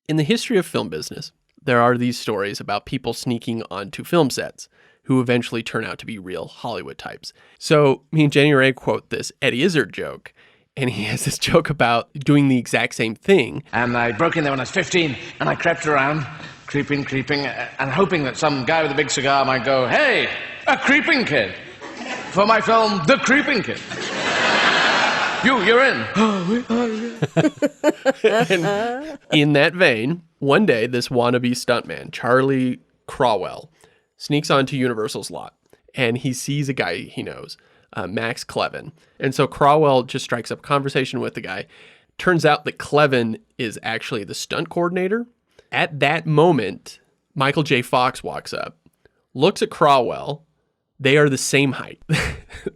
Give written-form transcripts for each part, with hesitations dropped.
In the history of film business, there are these stories about people sneaking onto film sets who eventually turn out to be real Hollywood types. So me and Jenny Ray quote this Eddie Izzard joke, and he has this joke about doing the exact same thing. And I broke in there when I was 15, and I crept around, creeping, and hoping that some guy with a big cigar might go, "Hey, a creeping kid," for my film, The Creeping Kid. You're in. And in that vein, one day, this wannabe stuntman, Charlie Crawwell, sneaks onto Universal's lot, and he sees a guy he knows, Max Clevin. And so Crawwell just strikes up conversation with the guy. Turns out that Clevin is actually the stunt coordinator. At that moment, Michael J. Fox walks up, looks at Crawwell. They are the same height.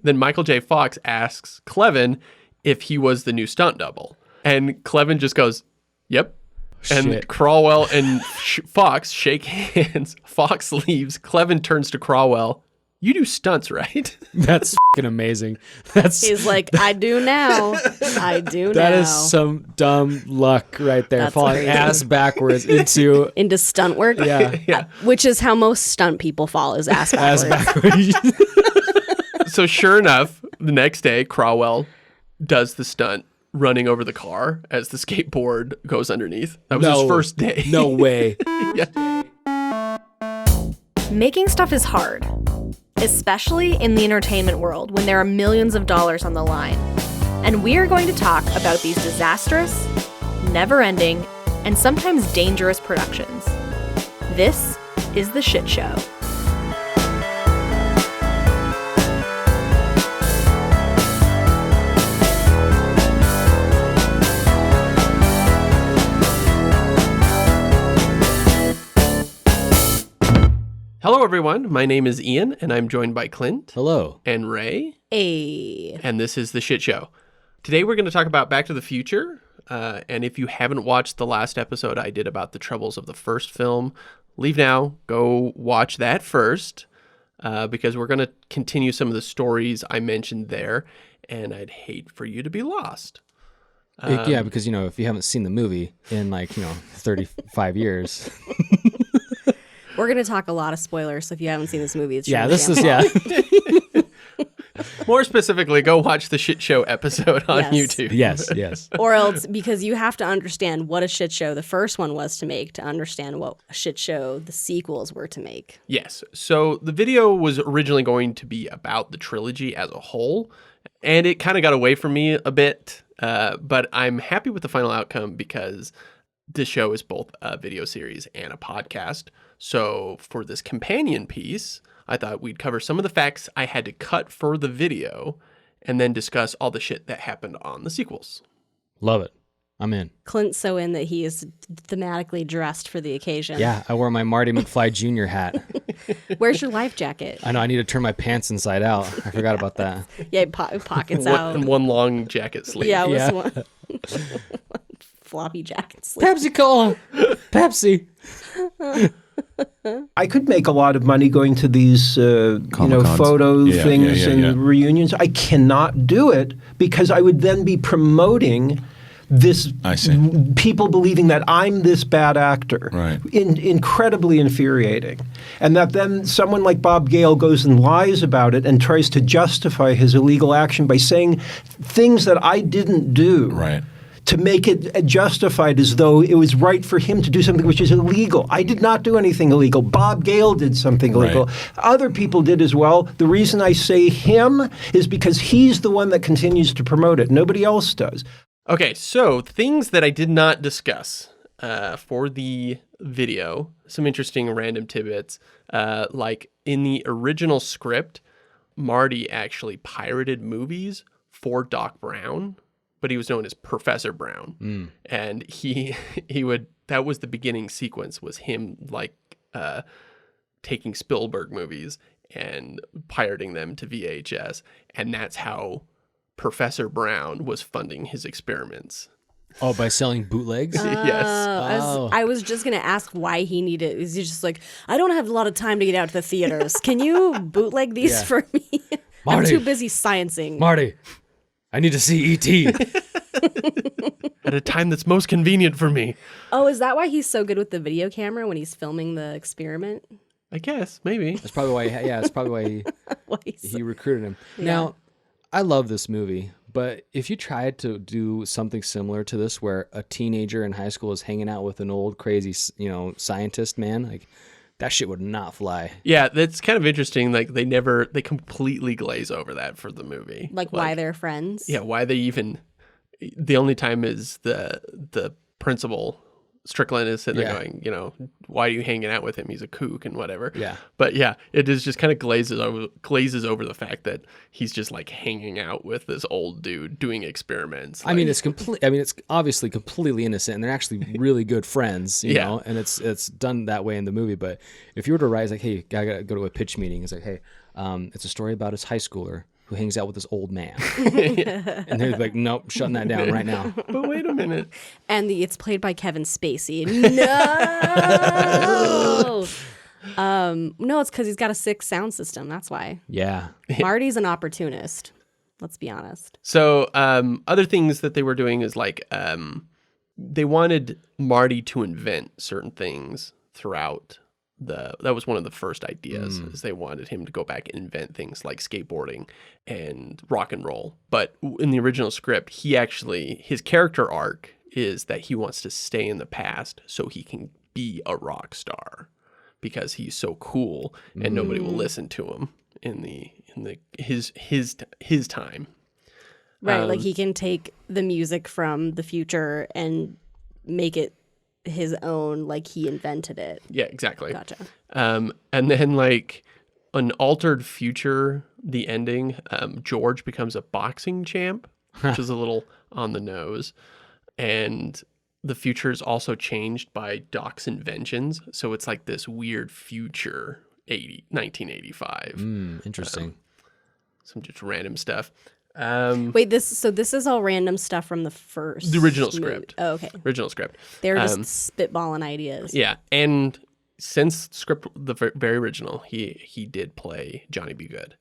Then Michael J. Fox asks Clevin if he was the new stunt double. And Clevin just goes, "Yep." And Shit. Crawwell and Fox shake hands. Fox leaves. Clevin turns to Crawwell. "You do stunts, right?" That's fucking amazing. He's like, "I do now. I do now." That is some dumb luck right there. That's Falling crazy. ass backwards into Into stunt work. yeah. Which is how most stunt people fall, is ass ass backwards. backwards. So sure enough, the next day, Crawwell does the stunt running over the car as the skateboard goes underneath. That was his first day. No way. Yeah. Making stuff is hard, especially in the entertainment world when there are millions of dollars on the line. And we are going to talk about these disastrous, never-ending, and sometimes dangerous productions. This is The Shit Show. Hello, everyone. My name is Ian, and I'm joined by Clint. Hello. And Ray. Hey. And this is The Shit Show. Today, we're going to talk about Back to the Future. And if you haven't watched the last episode I did about the troubles of the first film, leave now. Go watch that first, because we're going to continue some of the stories I mentioned there, and I'd hate for you to be lost. Yeah, because, if you haven't seen the movie in 35 years. We're going to talk a lot of spoilers, so if you haven't seen this movie, it's Yeah, really this damn is, fun. More specifically, go watch the Shit Show episode on Yes. YouTube. Yes. Or else, because you have to understand what a shit show the first one was to make to understand what a shit show the sequels were to make. Yes. So the video was originally going to be about the trilogy as a whole, and it kind of got away from me a bit, but I'm happy with the final outcome because this show is both a video series and a podcast. So for this companion piece, I thought we'd cover some of the facts I had to cut for the video and then discuss all the shit that happened on the sequels. Love it. I'm in. Clint's so in that he is thematically dressed for the occasion. Yeah, I wore my Marty McFly Jr. hat. Where's your life jacket? I know I need to turn my pants inside out. I forgot about that. Yeah, pockets out. And one long jacket sleeve. Yeah, it was Yeah. one. Floppy jacket sleeve. Pepsi Cola. Pepsi. I could make a lot of money going to these, Comic-Cons. photo Yeah, things yeah. and reunions. I cannot do it because I would then be promoting this, I see. people believing that I'm this bad actor. Right. Incredibly infuriating. And that then someone like Bob Gale goes and lies about it and tries to justify his illegal action by saying things that I didn't do. Right. To make it justified as though it was right for him to do something which is illegal. I did not do anything illegal. Bob Gale did something illegal. Right. Other people did as well. The reason I say him is because he's the one that continues to promote it. Nobody else does. Okay, so things that I did not discuss for the video, some interesting random tidbits, like in the original script, Marty actually pirated movies for Doc Brown, but he was known as Professor Brown. And he would, that was the beginning sequence, was him taking Spielberg movies and pirating them to VHS. And that's how Professor Brown was funding his experiments. Oh, by selling bootlegs? Yes. I was just going to ask why he needed it. Is he just like, I don't have a lot of time to get out to the theaters. Can you bootleg these Yeah. for me? I'm Marty. too busy sciencing. Marty, I need to see E.T. At a time that's most convenient for me. Oh, is that why he's so good with the video camera when he's filming the experiment? I guess, maybe. That's probably why. That's probably why he recruited him. Now, I love this movie, but if you tried to do something similar to this, where a teenager in high school is hanging out with an old crazy, scientist man, like that shit would not fly. Yeah, that's kind of interesting. Like they completely glaze over that for the movie. Like why they're friends? Yeah, why they even. The only time is the principal Strickland is sitting there going, why are you hanging out with him? He's a kook and whatever. Yeah. But yeah, it is just kind of glazes over the fact that he's just like hanging out with this old dude doing experiments. I mean, it's obviously completely innocent, and they're actually really good friends, you know, and it's done that way in the movie. But if you were to write, it's like, hey, I gotta go to a pitch meeting. It's like, hey, it's a story about his high schooler who hangs out with this old man. And they're like, nope, shutting that down right now. But wait a minute. And it's played by Kevin Spacey. No. No, it's because he's got a sick sound system. That's why. Yeah. Marty's an opportunist. Let's be honest. So other things that they were doing is like they wanted Marty to invent certain things throughout that was one of the first ideas is they wanted him to go back and invent things like skateboarding and rock and roll. But in the original script, his character arc is that he wants to stay in the past so he can be a rock star because he's so cool and nobody will listen to him in his time. Right, like he can take the music from the future and make it his own, like he invented it. Yeah, exactly. Gotcha. And then like an altered future, the ending, George becomes a boxing champ, which is a little on the nose. And the future is also changed by Doc's inventions. So it's like this weird future 1985. Interesting. Some just random stuff. Wait, this is all random stuff from the original movie. script. Oh, okay. Original script. They're just spitballing ideas. Yeah, and since the very original, he did play Johnny Be Good,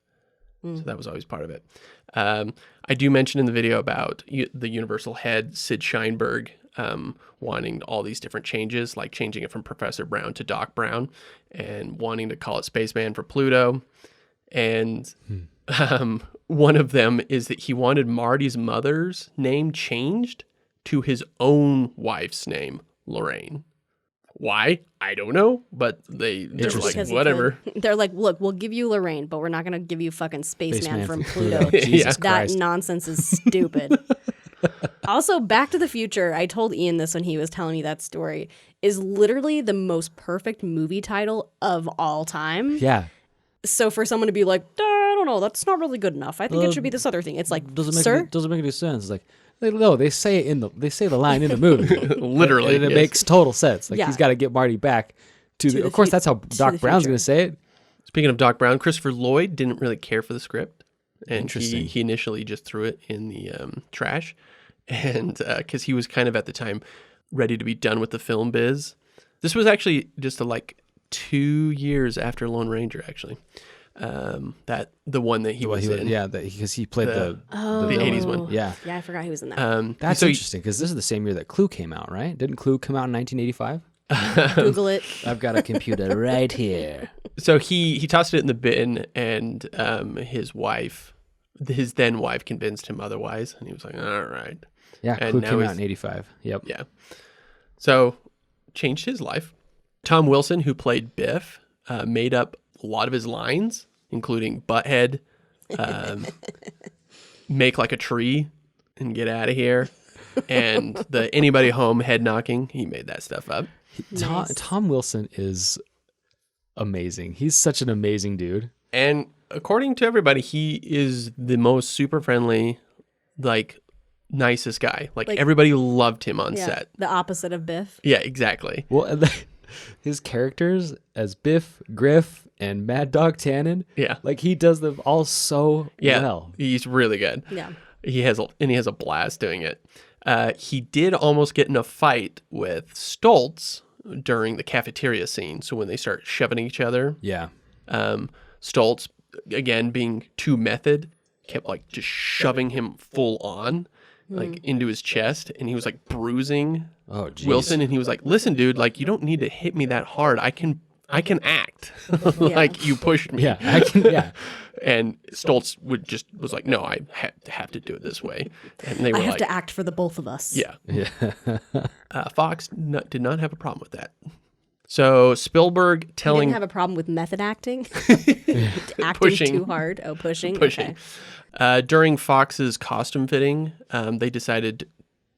so that was always part of it. I do mention in the video about the Universal head Sid Sheinberg wanting all these different changes, like changing it from Professor Brown to Doc Brown, and wanting to call it Spaceman for Pluto, and one of them is that he wanted Marty's mother's name changed to his own wife's name, Lorraine. Why? I don't know, but they're like, whatever. They're like, look, we'll give you Lorraine, but we're not going to give you fucking Spaceman from Pluto. Jesus That Christ. nonsense is stupid. Also, Back to the Future, I told Ian this when he was telling me that story, is literally the most perfect movie title of all time. Yeah. So for someone to be like, I don't know, that's not really good enough. I think it should be this other thing. It's like, Doesn't make any sense. It's like, no, they say the line in the movie. Literally, and it yes. makes total sense. Like Yeah. he's got to get Marty back to the. Of course, that's how Doc the Brown's future. going to say it. Speaking of Doc Brown, Christopher Lloyd didn't really care for the script, and Interesting. he initially just threw it in the trash, and because he was kind of at the time ready to be done with the film biz. This was actually just like 2 years after Lone Ranger, actually. That the one that he was in. Yeah, because he played the the 80s one. Yeah. Yeah, I forgot he was in that. That's so interesting because this is the same year that Clue came out, right? Didn't Clue come out in 1985? Google it. I've got a computer right here. So he tossed it in the bin, and his then wife convinced him otherwise, and he was like, all right. Yeah, And Clue now came he's- out in 85. Yep. Yeah. So changed his life. Tom Wilson, who played Biff, made up a lot of his lines, including butthead, make like a tree and get out of here, and the anybody home head knocking. He made that stuff up. Tom Wilson is amazing. He's such an amazing dude. And according to everybody, he is the most super friendly, like nicest guy. Like everybody loved him on Yeah, set. the opposite of Biff. Yeah, exactly. Well, and his characters as Biff, Griff, and Mad Dog Tannen. Yeah. Like he does them all so Yeah, well. he's really good. Yeah. He has a blast doing it. He did almost get in a fight with Stoltz during the cafeteria scene. So when they start shoving each other, Yeah. Stoltz, again being too method, kept like just shoving him full on, like into his chest, and he was like bruising Oh, geez. Wilson, and he was like, "Listen, dude, like you don't need to hit me that hard. I can act." Like you pushed me. Yeah, I can. Yeah. And Stoltz was like, "No, I have to do it this way." And they were I have like, to act for the both of us. "Yeah." Yeah. Fox did not have a problem with that. So Spielberg You telling didn't have a problem with method acting? Acting Pushing. too hard? Oh, pushing? pushing. Okay. During Fox's costume fitting, they decided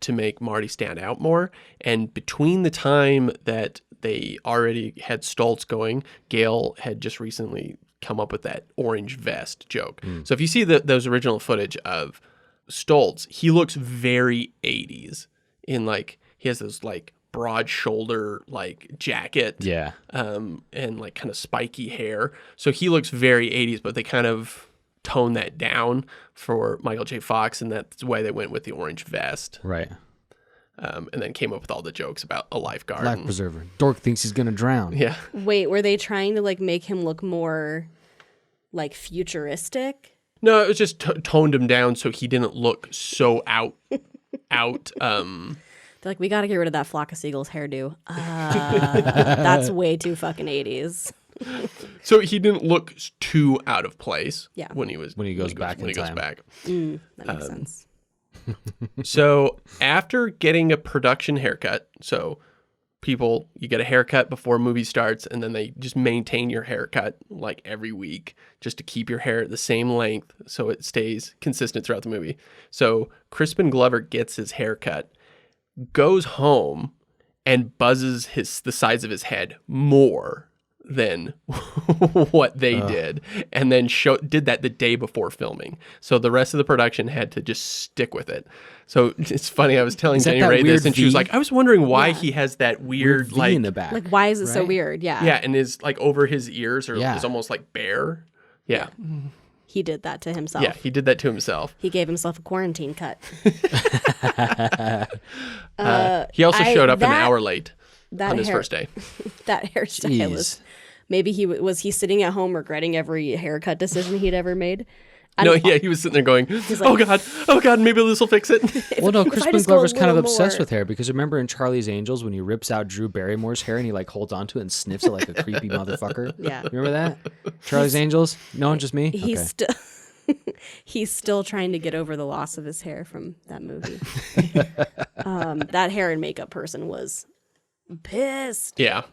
to make Marty stand out more. And between the time that they already had Stoltz going, Gale had just recently come up with that orange vest joke. So if you see those original footage of Stoltz, he looks very 80s in like, he has those like broad shoulder like jacket. Yeah. And like kind of spiky hair. So he looks very 80s, but they kind of tone that down for Michael J. Fox, and that's why they went with the orange vest. Right. And then came up with all the jokes about a lifeguard. Life preserver. Dork thinks he's gonna drown. Yeah. Wait, were they trying to like make him look more like futuristic? No, it was just toned him down so he didn't look so out. They're like, we got to get rid of that flock of seagulls hairdo. That's way too fucking 80s. So he didn't look too out of place. Yeah. When he goes back in time. back. That makes sense. So after getting a production haircut, so people, you get a haircut before a movie starts, and then they just maintain your haircut like every week just to keep your hair the same length so it stays consistent throughout the movie. So Crispin Glover gets his haircut, goes home, and buzzes the sides of his head more than what they did, and then did that the day before filming. So the rest of the production had to just stick with it. So it's funny, I was telling Is that Jenny that Ray this, weird and she was V? like, I was wondering why he has that weird V like in the back. Like, why is it so right? weird? Yeah. yeah, and is like over his ears or Yeah. is almost like bare. Yeah. He did that to himself. Yeah, he did that to himself. He gave himself a quarantine cut. He also showed up an that- hour late That on his hair- first day. That hairstylist. Jeez. Maybe was he sitting at home regretting every haircut decision he'd ever made? No, yeah, he was sitting there going, oh God, maybe this will fix it. Well, no, I Crispin just go a Glover's kind of little obsessed more- with hair because remember in Charlie's Angels when he rips out Drew Barrymore's hair and he like holds onto it and sniffs it like a creepy motherfucker? Yeah. Remember that? Charlie's Angels? No one, just me? He's Okay. still he's still trying to get over the loss of his hair from that movie. That hair and makeup person was pissed. Yeah.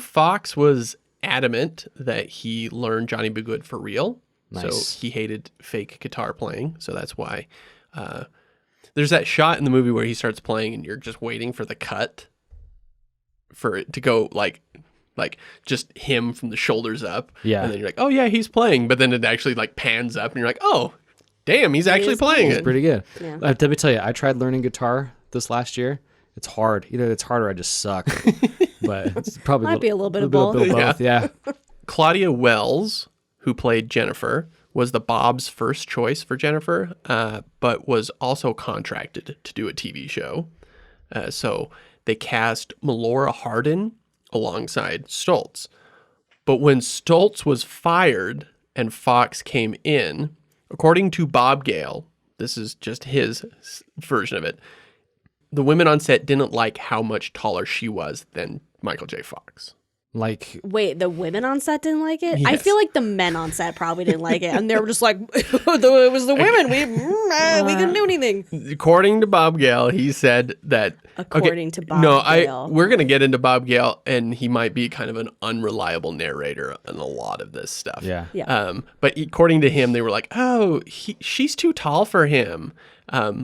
Fox was adamant that he learned Johnny B. Good for real. Nice. So he hated fake guitar playing. So that's why there's that shot in the movie where he starts playing and you're just waiting for the cut for it to go like just him from the shoulders up. Yeah. And then you're like, oh yeah, he's playing. But then it actually like pans up and you're like, oh, damn, he's actually playing It's it. pretty good. Yeah. Let me tell you, I tried learning guitar this last year. It's hard. Either it's hard or I just suck. But it's probably Might be a little bit of both. Yeah. Claudia Wells, who played Jennifer, was the Bob's first choice for Jennifer, but was also contracted to do a TV show. So they cast Melora Hardin alongside Stoltz. But when Stoltz was fired and Fox came in, according to Bob Gale, this is just his version of it, the women on set didn't like how much taller she was than Michael J. Fox. Like, Wait, the women on set didn't like it? I Yes. feel like the men on set probably didn't like it, and they were just like, "It was the women. We couldn't do anything." According to Bob Gale, he said that. According to Bob no, Gale. we're gonna get into Bob Gale, and he might be kind of an unreliable narrator in a lot of this stuff. yeah. Yeah. But according to him, they were like, "Oh, she's too tall for him,"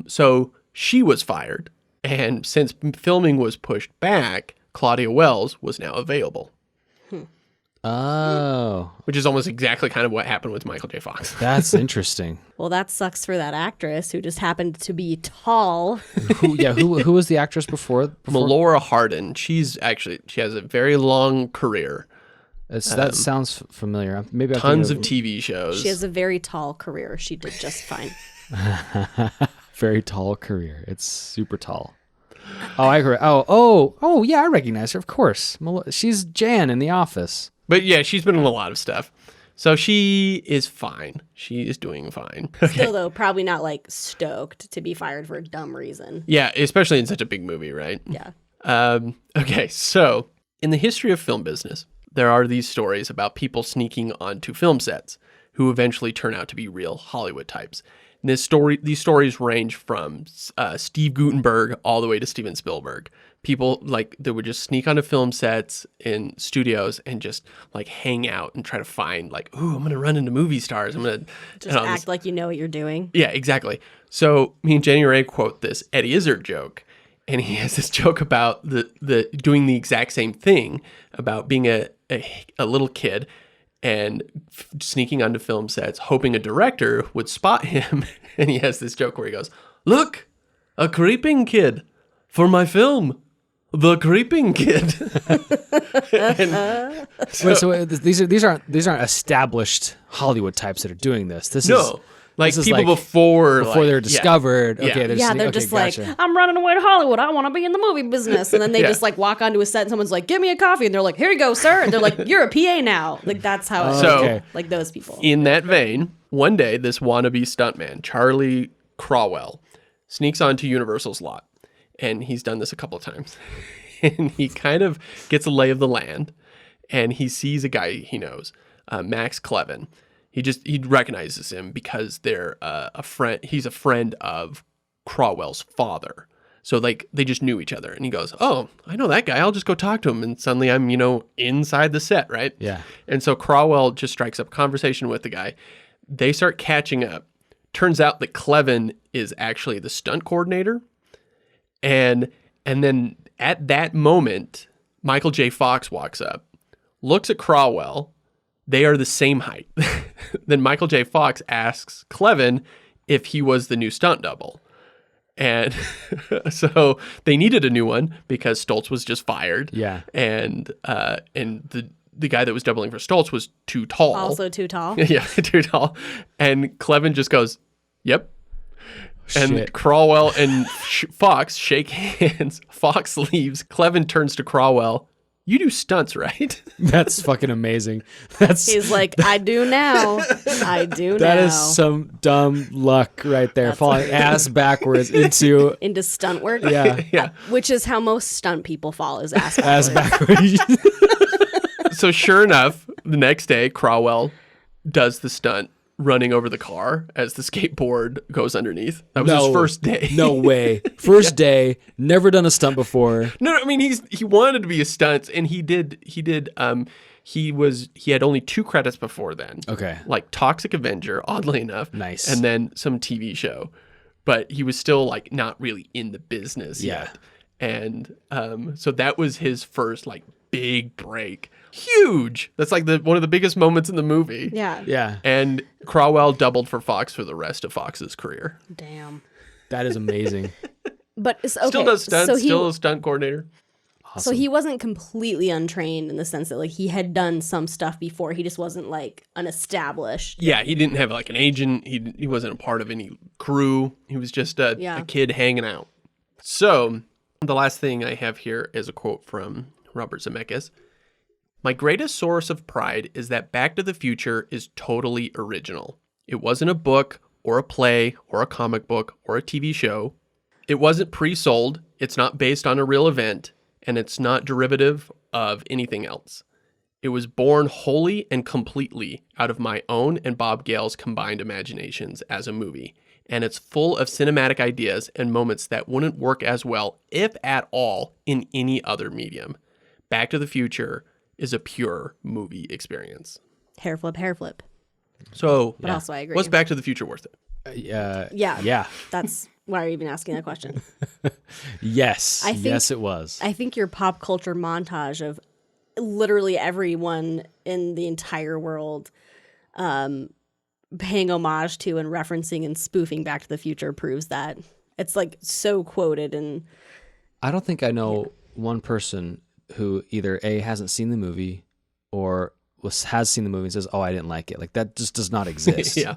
so she was fired, and since filming was pushed back, Claudia Wells was now available, Oh, which is almost exactly kind of what happened with Michael J. Fox. that's interesting. Well, that sucks for that actress who just happened to be tall. Who was the actress before? Melora Hardin, she has a very long career. That sounds familiar. Maybe Tons I'll of TV shows. She has a very tall career. She did just fine. very tall career. It's super tall. Oh, I heard. Oh, yeah, I recognize her. Of course, she's Jan in The Office. But yeah, she's been in a lot of stuff. So she is fine. She is doing fine. Still, though, probably not like stoked to be fired for a dumb reason. Yeah, especially in such a big movie, right? Yeah. Okay, so in the history of film business, there are these stories about people sneaking onto film sets who eventually turn out to be real Hollywood types. And these stories range from Steve Guttenberg all the way to Steven Spielberg. People like that would just sneak onto film sets in studios and just like hang out and try to find like, ooh, I'm gonna run into movie stars. I'm gonna Just act like you know what you're doing. Yeah, exactly. So me and Jenny Ray quote this Eddie Izzard joke, and he has this joke about the doing the exact same thing, about being a little kid and sneaking onto film sets, hoping a director would spot him. And he has this joke where he goes, "Look, a creeping kid for my film, The Creeping Kid." So these aren't established Hollywood types that are doing this. This is like this is people before they're discovered. Yeah. Okay, They're just like, I'm running away to Hollywood. I want to be in the movie business. And then they just like walk onto a set and someone's like, give me a coffee. And they're like, here you go, sir. And they're like, you're a PA now. Like, that's how it So- okay. like those people. In that vein, one day, this wannabe stuntman, Charlie Crawwell, sneaks onto Universal's lot. And he's done this a couple of times. And he kind of gets a lay of the land. And he sees a guy he knows, Max Clevin. He recognizes him because they're a friend. He's a friend of Crawwell's father. So like they just knew each other. And he goes, "Oh, I know that guy. I'll just go talk to him." And suddenly I'm, inside the set, right? Yeah. And so Crawwell just strikes up conversation with the guy. They start catching up. Turns out that Clevin is actually the stunt coordinator. And then at that moment, Michael J. Fox walks up, looks at Crawwell. They are the same height. Then Michael J. Fox asks Clevin if he was the new stunt double. And so they needed a new one because Stoltz was just fired. Yeah. And the guy that was doubling for Stoltz was too tall. Also too tall. Yeah, too tall. And Clevin just goes, "Yep." And Shit. Crawwell and Fox shake hands. Fox leaves. Clevin turns to Crawwell. "You do stunts, right?" That's fucking amazing. He's like, I do now. I do now. That is some dumb luck right there, falling ass backwards into into stunt work. Yeah. Which is how most stunt people fall, is ass ass backwards. backwards. So sure enough, the next day, Crawwell does the stunt running over the car as the skateboard goes underneath. That was his first day. No way. First day, never done a stunt before. No, I mean he wanted to be a stunt, and he had only 2 credits before then. Okay. Like Toxic Avenger, oddly enough. Nice. And then some TV show. But he was still like not really in the business Yeah. yet. And so that was his first like big break. Huge. That's like one of the biggest moments in the movie. Yeah. Yeah. And Crawwell doubled for Fox for the rest of Fox's career. Damn. That is amazing. But okay, Still does stunts, so still a stunt coordinator. So he wasn't completely untrained in the sense that like he had done some stuff before. He just wasn't like unestablished. Yeah, he didn't have like an agent. He wasn't a part of any crew. He was just a kid hanging out. So the last thing I have here is a quote from Robert Zemeckis. "My greatest source of pride is that Back to the Future is totally original. It wasn't a book or a play or a comic book or a TV show. It wasn't pre-sold. It's not based on a real event, and it's not derivative of anything else. It was born wholly and completely out of my own and Bob Gale's combined imaginations as a movie, and it's full of cinematic ideas and moments that wouldn't work as well, if at all, in any other medium. Back to the Future is a pure movie experience." Hair flip. So, But also I agree. was Back to the Future worth it? Yeah. Yeah. That's why are you even asking that question? Yes. I think- Yes, it was. I think your pop culture montage of literally everyone in the entire world paying homage to and referencing and spoofing Back to the Future proves that. It's like so quoted and I don't think I know one person who either A, hasn't seen the movie or has seen the movie and says, "Oh, I didn't like it." Like that just does not exist. Yeah.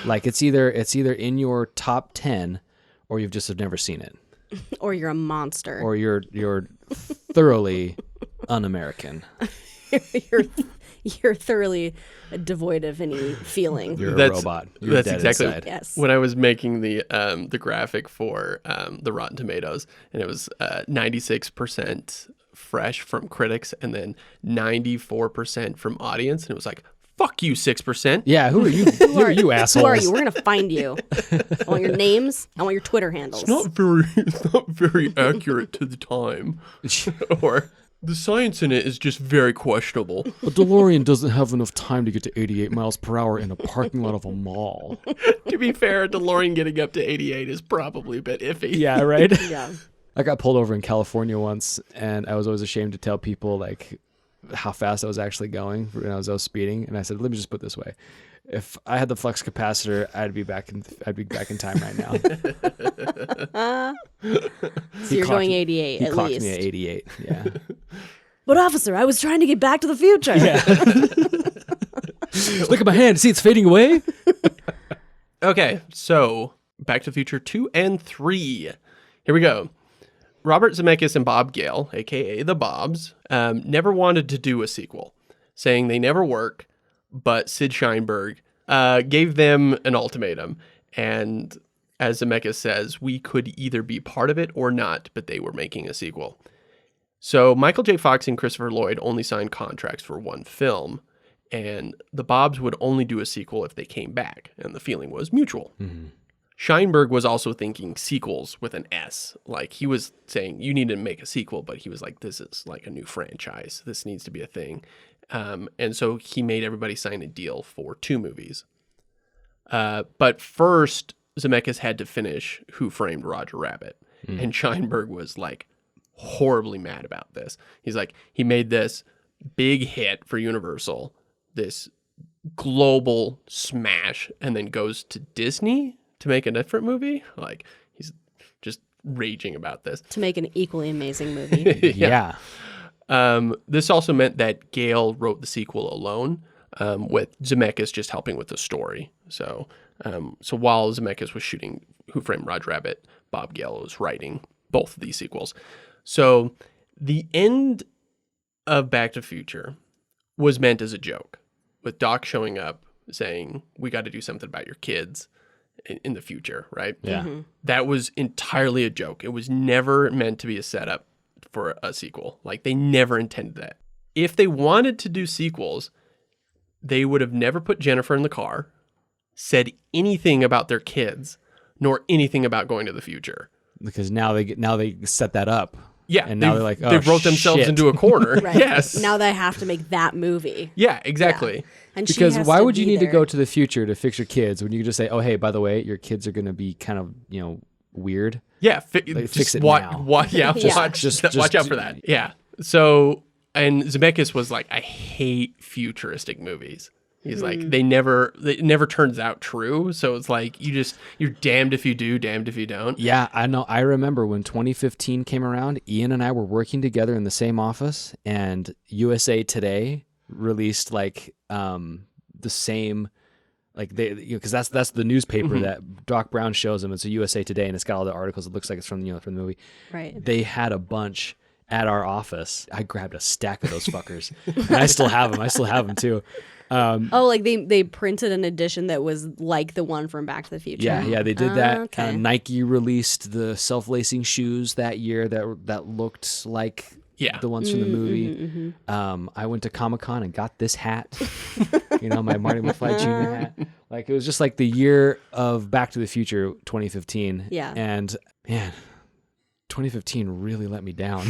Like it's either in your top 10 or you've just have never seen it. or you're a monster. Or you're thoroughly un-American. You're thoroughly devoid of any feeling. You're a That's- robot. You're that's dead exactly- inside. Yes. When I was making the graphic for the Rotten Tomatoes, and it was 96% fresh from critics, and then 94% from audience, and it was like, "Fuck you, 6%." Yeah, who are you? Who are you assholes? Who are you? We're gonna find you. I want your names. I want your Twitter handles. It's not very accurate to the time, or the science in it is just very questionable. A DeLorean doesn't have enough time to get to 88 miles per hour in a parking lot of a mall. To be fair, a DeLorean getting up to 88 is probably a bit iffy. Yeah, right? Yeah. I got pulled over in California once, and I was always ashamed to tell people, like, how fast I was actually going when I was out speeding. And I said, let me just put it this way. If I had the flux capacitor, I'd be back in time right now. So you're going 88 He at clocked least. me at 88. Yeah. But officer, I was trying to get back to the future. Look at my hand. See, it's fading away. Okay, so Back to the Future 2 and 3. Here we go. Robert Zemeckis and Bob Gale, a.k.a. the Bobs, never wanted to do a sequel, saying they never work, but Sid Sheinberg gave them an ultimatum. And as Zemeckis says, we could either be part of it or not, but they were making a sequel. So Michael J. Fox and Christopher Lloyd only signed contracts for one film, and the Bobs would only do a sequel if they came back, and the feeling was mutual. Mm-hmm. Sheinberg was also thinking sequels with an S. Like, he was saying, you need to make a sequel, but he was like, this is like a new franchise. This needs to be a thing. And so he made everybody sign a deal for 2 movies. But first, Zemeckis had to finish Who Framed Roger Rabbit. And Sheinberg was like horribly mad about this. He's like, he made this big hit for Universal, this global smash, and then goes to Disney to make a different movie. Like, he's just raging about this. To make an equally amazing movie. Yeah. This also meant that Gale wrote the sequel alone, with Zemeckis just helping with the story. So while Zemeckis was shooting Who Framed Roger Rabbit, Bob Gale was writing both of these sequels. So the end of Back to the Future was meant as a joke, with Doc showing up saying, we got to do something about your kids in the future, right? Yeah. Mm-hmm. That was entirely a joke. It was never meant to be a setup for a sequel. Like, they never intended that. If they wanted to do sequels, they would have never put Jennifer in the car, said anything about their kids, nor anything about going to the future. Because now they set that up. Yeah, And now they're like, oh, they wrote themselves shit. into a corner. Right. Yes. Now they have to make that movie. Yeah, exactly. And she Because has why to would you be need to there. go to the future to fix your kids when you could just say, oh, hey, by the way, your kids are going to be kind of, weird? Yeah, Like, fix it watch, now. watch out Just- for that. Yeah. So, and Zemeckis was like, I hate futuristic movies. He's like, it never turns out true. So it's like, you're damned if you do, damned if you don't. Yeah, I know. I remember when 2015 came around, Ian and I were working together in the same office, and USA Today released like the same, like they, because that's the newspaper that Doc Brown shows them. It's a USA Today, and it's got all the articles. It looks like it's from from the movie. Right. They had a bunch at our office. I grabbed a stack of those fuckers, and I still have them. I still have them too. Like they printed an edition that was like the one from Back to the Future. Yeah, they did that. Okay. Nike released the self-lacing shoes that year that looked like the ones from the movie. I went to Comic-Con and got this hat, my Marty McFly Jr. hat. Like, it was just like the year of Back to the Future 2015. Yeah. And man, 2015 really let me down.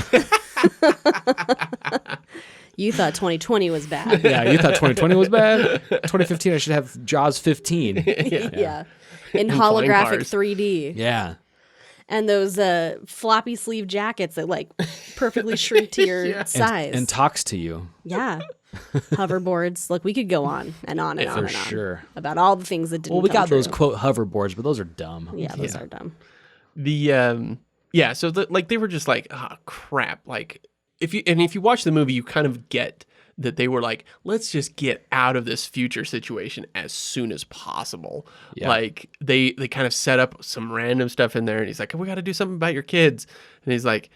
You thought 2020 was bad. Yeah, you thought 2020 was bad? 2015, I should have Jaws 15. Yeah. In flying holographic cars. 3D. Yeah. And those floppy sleeve jackets that like perfectly shrink to your size. And talks to you. Yeah. Hoverboards. Look, we could go on and on and on For and on sure. about all the things that didn't Well, we come got those true. quote hoverboards, but those are dumb. Yeah, those are dumb. So they were just like, oh crap. Like, if you watch the movie, you kind of get that they were like, let's just get out of this future situation as soon as possible. Yeah. Like, they kind of set up some random stuff in there, and he's like, we got to do something about your kids. And he's like,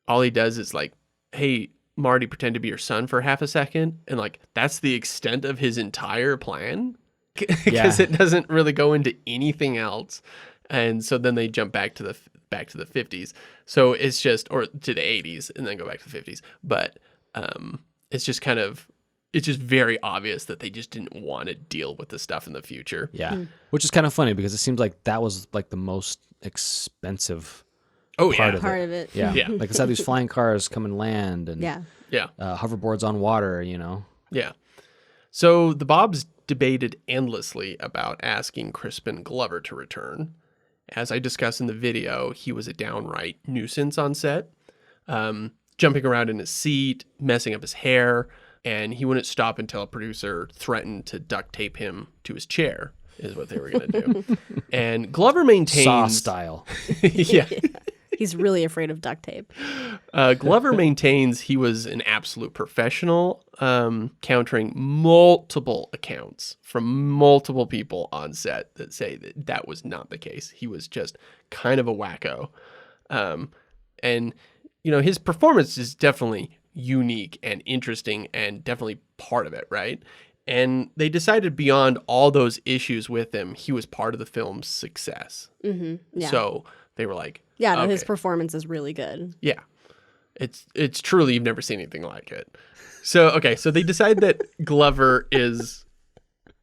all he does is like, hey, Marty pretend to be your son for half a second, and like that's the extent of his entire plan, because it doesn't really go into anything else. And so then they jump back to the 50s. So it's just, or to the 80s, and then go back to the 50s. But it's just kind of, it's just very obvious that they just didn't want to deal with the stuff in the future. Yeah, which is kind of funny because it seems like that was like the most expensive part of it. Yeah, Yeah. like it's how these flying cars come and land, and Yeah. hoverboards on water. You know. Yeah. So the Bobs debated endlessly about asking Crispin Glover to return. As I discussed in the video, he was a downright nuisance on set, jumping around in his seat, messing up his hair, and he wouldn't stop until a producer threatened to duct tape him to his chair, is what they were going to do. And Glover maintains... Saw style. Yeah. He's really afraid of duct tape. Glover maintains he was an absolute professional, countering multiple accounts from multiple people on set that say that that was not the case. He was just kind of a wacko. And, you know, his performance is definitely unique and interesting and definitely part of it, right? And they decided beyond all those issues with him, he was part of the film's success. Mm-hmm. Yeah. So they were like, yeah, no, okay. his performance is really good. Yeah. It's truly, you've never seen anything like it. So, okay, so they decide that Glover is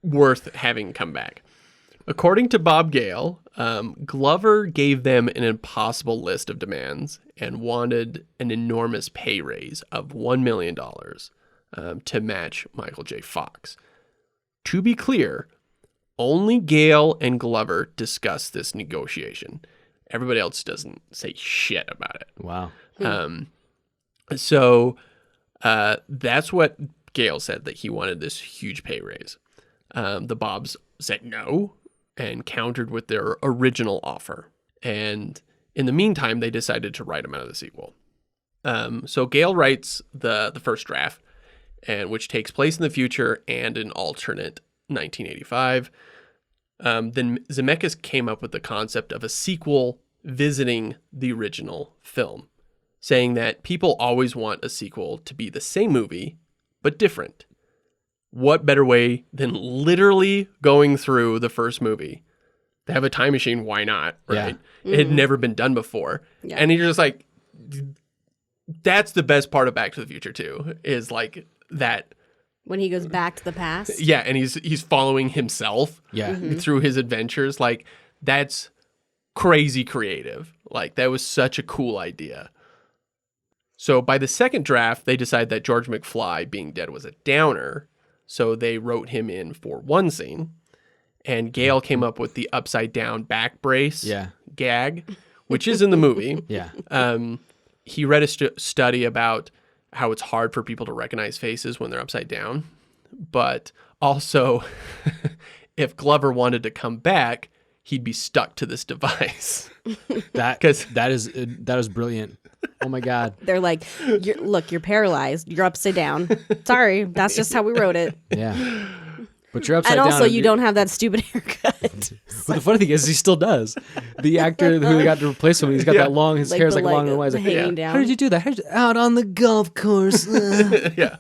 worth having come back. According to Bob Gale, Glover gave them an impossible list of demands and wanted an enormous pay raise of $1 million to match Michael J. Fox. To be clear, only Gale and Glover discussed this negotiation. Everybody else doesn't say shit about it. Wow. So that's what Gale said, that he wanted this huge pay raise. The Bobs said no and countered with their original offer. And in the meantime, they decided to write him out of the sequel. So Gale writes the first draft, and which takes place in the future and an alternate 1985. Then Zemeckis came up with the concept of a sequel visiting the original film, saying that people always want a sequel to be the same movie, but different. What better way than literally going through the first movie? To have a time machine, why not, right? Yeah. It had never been done before. Yeah. And you're just like, that's the best part of Back to the Future 2, is like that. When he goes back to the past. Yeah, and he's following himself through his adventures. Like, that's crazy creative. Like, that was such a cool idea. So by the second draft, they decided that George McFly being dead was a downer. So they wrote him in for one scene. And Gale came up with the upside down back brace gag, which is in the movie. Yeah. He read a study about how it's hard for people to recognize faces when they're upside down. But also, if Glover wanted to come back, he'd be stuck to this device. That is brilliant. Oh my God. They're like, you're paralyzed. You're upside down. Sorry, that's just how we wrote it. Yeah. But you're upside And down. also, you don't have that stupid haircut. But the funny thing is, he still does. The actor who they got to replace him, he's got that long. His hair's like long and wide. Like, hanging down. how did you do that? Out on the golf course. Yeah.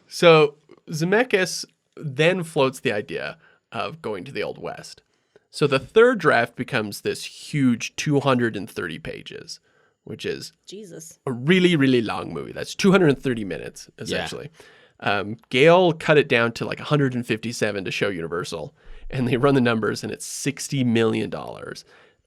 So Zemeckis then floats the idea of going to the Old West. So the third draft becomes this huge 230 pages, which is Jesus. a really, really long movie. That's 230 minutes, essentially. Gale cut it down to like 157 to show Universal, and they run the numbers, and it's $60 million,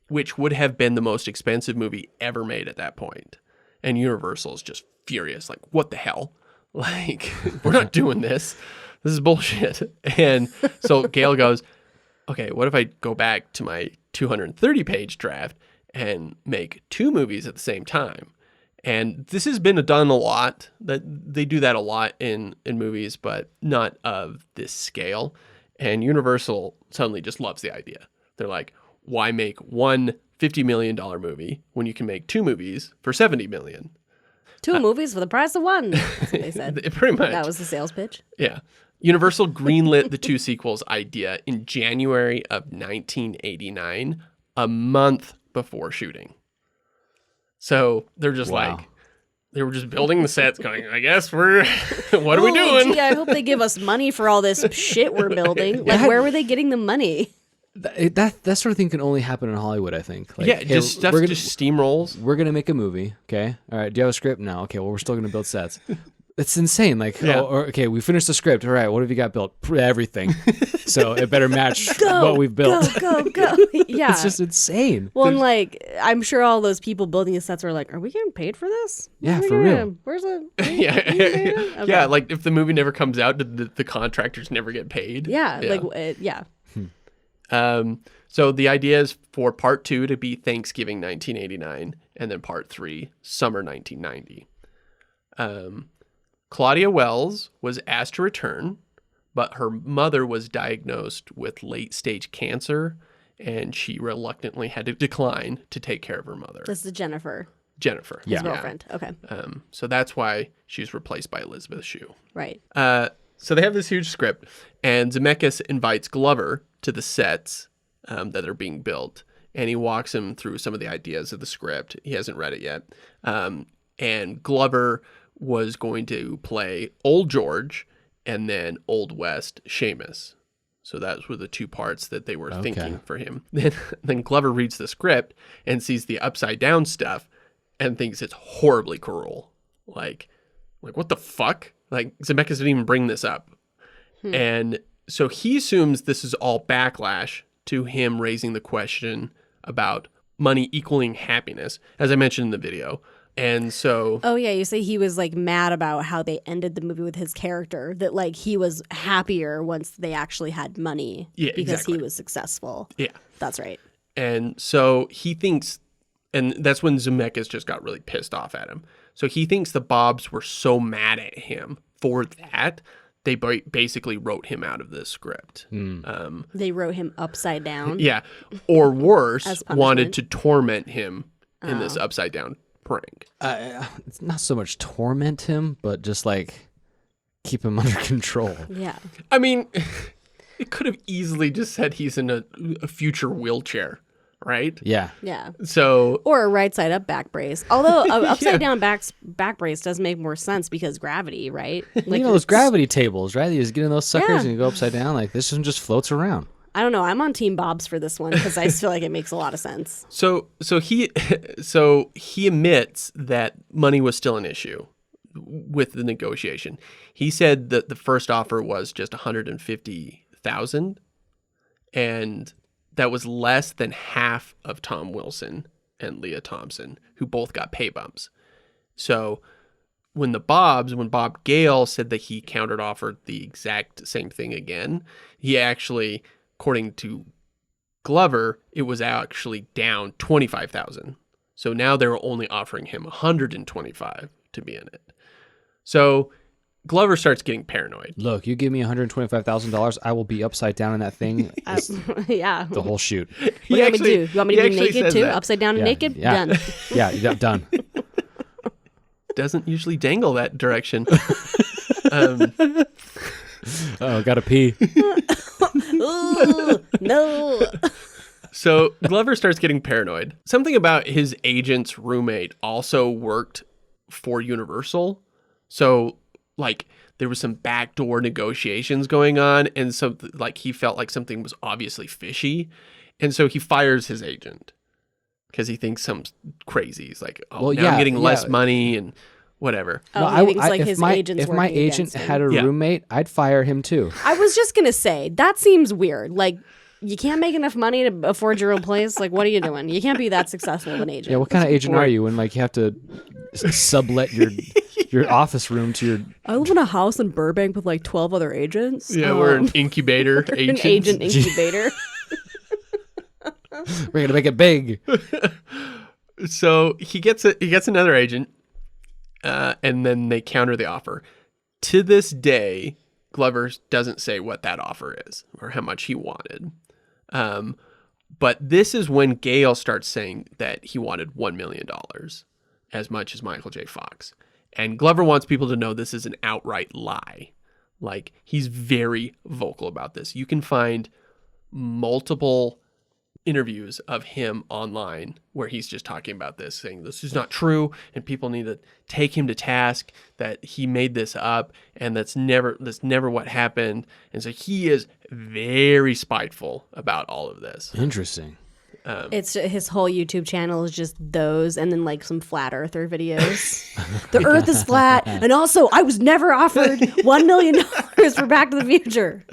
which would have been the most expensive movie ever made at that point. And Universal's just furious, like, what the hell? Like, we're not doing this. This is bullshit. And so Gale goes, okay, what if I go back to my 230-page draft and make two movies at the same time? And this has been done a lot. That they do that a lot in movies, but not of this scale. And Universal suddenly just loves the idea. They're like, why make one $50 million movie when you can make two movies for $70 million? Two movies for the price of one. That's what they said. Pretty much. That was the sales pitch. Yeah. Universal greenlit the two sequels idea in January of 1989, a month before shooting. So they're just like, They were just building the sets going, I guess we're, what are we doing? Gee, I hope they give us money for all this shit we're building. Like, where were they getting the money? That sort of thing can only happen in Hollywood, I think. Like, Yeah, just stuff just steamrolls. We're going to make a movie, okay? All right, do you have a script? No, okay, well, we're still going to build sets. It's insane. Like, okay, we finished the script. All right, what have you got built? Everything. So it better match what we've built. Go. Yeah. It's just insane. Well, and like, I'm sure all those people building the sets were like, are we getting paid for this? Yeah, for real. Where's the... Yeah, Okay. yeah. Like if the movie never comes out, the contractors never get paid. Yeah, yeah. So the idea is for part 2 to be Thanksgiving 1989, and then part 3 summer 1990. Claudia Wells was asked to return, but her mother was diagnosed with late-stage cancer, and she reluctantly had to decline to take care of her mother. This is Jennifer, Jennifer. his girlfriend. Okay, So that's why she was replaced by Elizabeth Shue. right. So they have this huge script, and Zemeckis invites Glover to the sets that are being built, and he walks him through some of the ideas of the script. He hasn't read it yet. And Glover was going to play Old George and then Old West Seamus. So those were the two parts that they were thinking for him. Then Glover reads the script and sees the upside down stuff and thinks it's horribly cruel. Like what the fuck? Like Zemeckis didn't even bring this up. And so he assumes this is all backlash to him raising the question about money equaling happiness, as I mentioned in the video. And so... Oh, yeah, you say he was, like, mad about how they ended the movie with his character, that, like, he was happier once they actually had money because he was successful. Yeah. That's right. And so he thinks, and that's when Zemeckis just got really pissed off at him. So he thinks the Bobs were so mad at him for that, they basically wrote him out of the script. They wrote him upside down. Yeah. Or worse, As punishment. wanted to torment him in this upside down prank. It's not so much torment him, but just like keep him under control. Yeah. I mean, it could have easily just said he's in a future wheelchair, right? Yeah. Yeah. So... Or a right side up back brace. Although an upside down back brace does make more sense because gravity, right? Like, You know those gravity tables, right? You just get in those suckers Yeah. and you go upside down. Like this one just floats around. I don't know. I'm on Team Bob's for this one because I feel like it makes a lot of sense. So he admits that money was still an issue with the negotiation. He said that the first offer was just $150,000, and that was less than half of Tom Wilson and Leah Thompson, who both got pay bumps. So when Bob Gale said that he countered offered the exact same thing again, he actually, according to Glover, it was actually down $25,000. So now they were only offering him $125,000 to be in it. So Glover starts getting paranoid. Look, you give me $125,000, I will be upside down in that thing. Yeah. The whole shoot. What do you want me to do? You want me to he be actually naked says too? that. Upside down and naked? Yeah. Done. Yeah, done. Doesn't usually dangle that direction. Oh, gotta pee. Ooh, no. So Glover starts getting paranoid. Something about his agent's roommate also worked for Universal. So, like, there was some backdoor negotiations going on, and he felt like something was obviously fishy. And so he fires his agent because he thinks something's crazy. He's like, oh, now I'm getting less money and whatever. Oh, he thinks like his agent's if my working agent against him. had a roommate, I'd fire him too. I was just going to say, that seems weird. Like, you can't make enough money to afford your own place. Like, what are you doing? You can't be that successful of an agent. Yeah, what kind of agent are you when like you have to sublet your office room to your... I live in a house in Burbank with like 12 other agents. Yeah, we're an incubator an agent. agent incubator. We're gonna make it big. So he gets another agent, and then they counter the offer. To this day, Glover doesn't say what that offer is or how much he wanted. But this is when Gale starts saying that he wanted $1 million, as much as Michael J. Fox. And Glover wants people to know this is an outright lie. Like, he's very vocal about this. You can find multiple interviews of him online where he's just talking about this, saying this is not true and people need to take him to task, that he made this up and that's never what happened. And so he is very spiteful about all of this. Interesting. It's his whole YouTube channel is just those, and then like some flat earther videos. The Earth is flat, and also I was never offered $1 million for Back to the Future.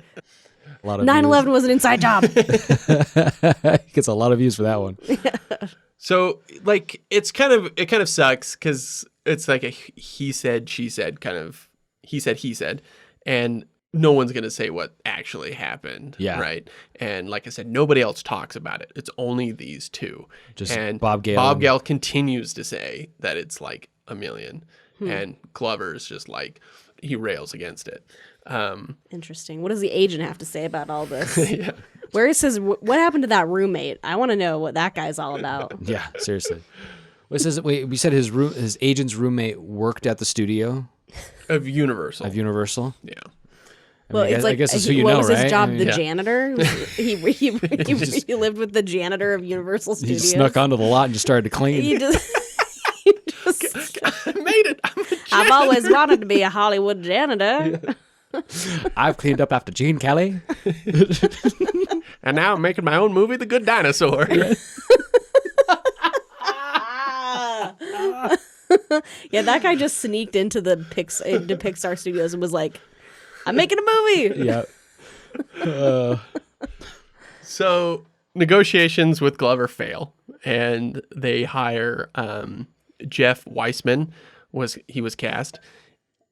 A lot of 9/11 was an inside job. He gets a lot of views for that one. So like it kind of sucks because it's like a he said, she said kind of, he said, and no one's going to say what actually happened. Yeah. Right. And like I said, nobody else talks about it. It's only these two. And Bob Gale. Bob Gale continues to say that it's like $1 million. And Glover's just like, he rails against it. Interesting. What does the agent have to say about all this? Where is his? What happened to that roommate? I want to know what that guy's all about. Yeah, seriously. Wait, we said his agent's roommate worked at the studio Of Universal. Yeah. Well, it's like I guess it's who you what know, was right? his job? I mean, The yeah. janitor. He lived with the janitor of Universal He Studios. just snuck onto the lot and just started to clean. He just. I made it. I'm a I've always wanted to be a Hollywood janitor. I've cleaned up after Gene Kelly. And now I'm making my own movie, The Good Dinosaur. Yeah, that guy just sneaked into Pixar Studios and was like, "I'm making a movie." Yeah. So negotiations with Glover fail, and they hire Jeff Weissman. He was cast,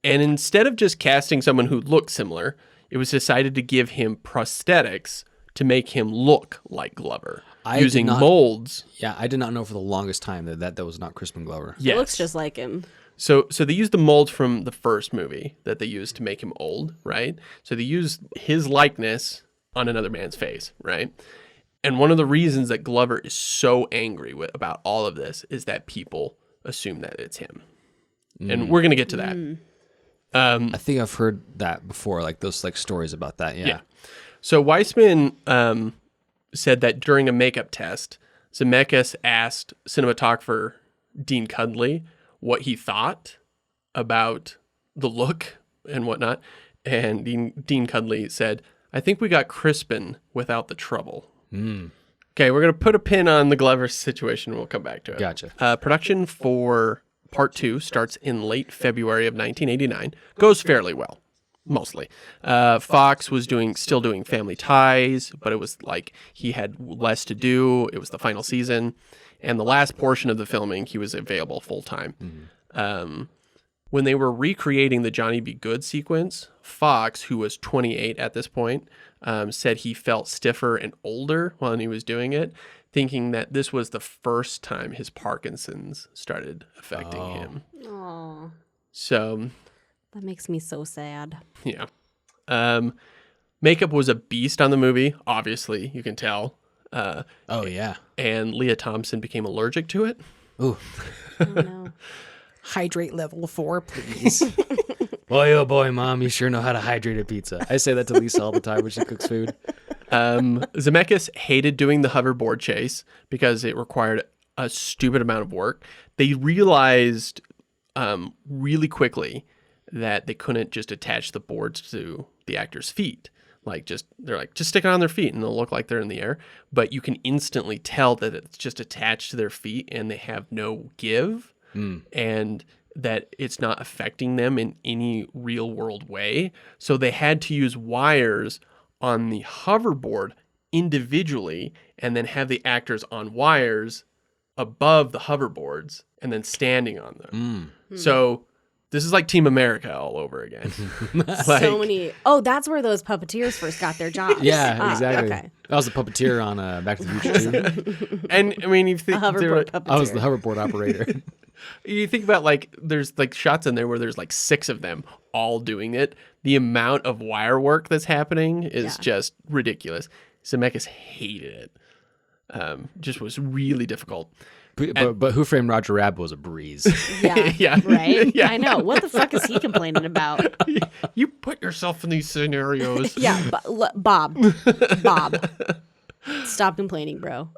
and instead of just casting someone who looked similar, it was decided to give him prosthetics to make him look like Glover using molds. Yeah, I did not know for the longest time that was not Crispin Glover. Yes. It looks just like him. So they used the molds from the first movie that they used to make him old, right? So they used his likeness on another man's face, right? And one of the reasons that Glover is so angry about all of this is that people assume that it's him. And we're going to get to that. I think I've heard that before, like those stories about that. Yeah. So Weissman said that during a makeup test, Zemeckis asked cinematographer Dean Cundley what he thought about the look and whatnot. And Dean Cundley said, "I think we got Crispin without the trouble." Okay, we're going to put a pin on the Glover situation. We'll come back to it. Gotcha. Production for Part 2 starts in late February of 1989. Goes fairly well. Mostly. Fox was still doing Family Ties, but it was like he had less to do. It was the final season. And the last portion of the filming, he was available full time. When they were recreating the Johnny Be Good sequence, Fox, who was 28 at this point, said he felt stiffer and older while he was doing it, thinking that this was the first time his Parkinson's started affecting him. Aw, So... that makes me so sad. Yeah. Makeup was a beast on the movie, obviously, you can tell. Oh, yeah. And Leah Thompson became allergic to it. Ooh. Oh, no. Hydrate level 4, please. Boy, oh boy, Mom, you sure know how to hydrate a pizza. I say that to Lisa all the time when she cooks food. Zemeckis hated doing the hoverboard chase because it required a stupid amount of work. They realized really quickly that they couldn't just attach the boards to the actors' feet. They're like, just stick it on their feet and they'll look like they're in the air. But you can instantly tell that it's just attached to their feet and they have no give and that it's not affecting them in any real world way. So they had to use wires on the hoverboard individually and then have the actors on wires above the hoverboards and then standing on them. So this is like Team America all over again. So many. Oh, that's where those puppeteers first got their jobs. Yeah, exactly. Okay. I was the puppeteer on Back to the Future 2. And I mean, you think Hoverboard puppeteer. I was the hoverboard operator. you think about there's shots in there where there's 6 of them all doing it. The amount of wire work that's happening is just ridiculous. Zemeckis hated it. Just was really difficult. But Who Framed Roger Rabbit was a breeze. Yeah. Yeah. Right? Yeah. I know. What the fuck is he complaining about? You put yourself in these scenarios. Yeah. Bob. Stop complaining, bro.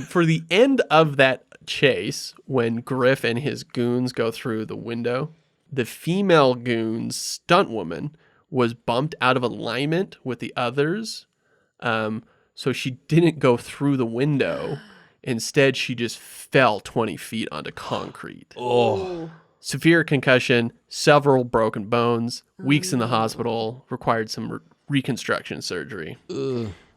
For the end of that chase, when Griff and his goons go through the window, the female goon's stunt woman was bumped out of alignment with the others. So she didn't go through the window. Instead, she just fell 20 feet onto concrete. Oh. Severe concussion, several broken bones, weeks in the hospital, required some reconstruction surgery.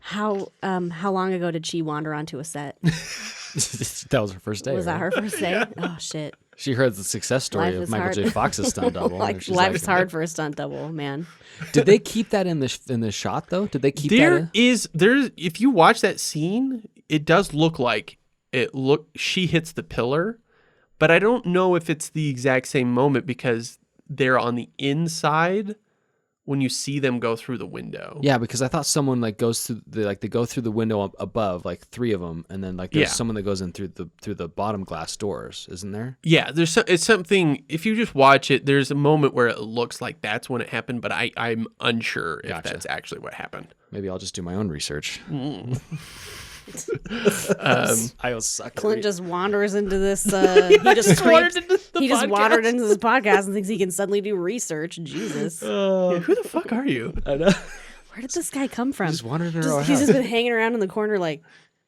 How long ago did she wander onto a set? That was her first day. Was that her first day? Oh, shit. She heard the success story Life of is Michael hard. J. Fox's stunt double. Like, She's life is hard for a stunt double, man. Did they keep that in the shot though? Did they keep that? There's if you watch that scene, it does look like she hits the pillar, but I don't know if it's the exact same moment because they're on the inside when you see them go through the window. Yeah, because I thought someone like goes through they go through the window above, like 3 of them, and then like there's someone that goes in through the bottom glass doors, isn't there? Yeah, it's something. If you just watch it, there's a moment where it looks like that's when it happened, but I'm unsure if that's actually what happened. Maybe I'll just do my own research. I was suck. Clint just wanders into this. He just wandered into this podcast and thinks he can suddenly do research. Jesus, Who the fuck are you? I know. where did this guy come from? Just wandered in our He's house. just been hanging around in the corner, like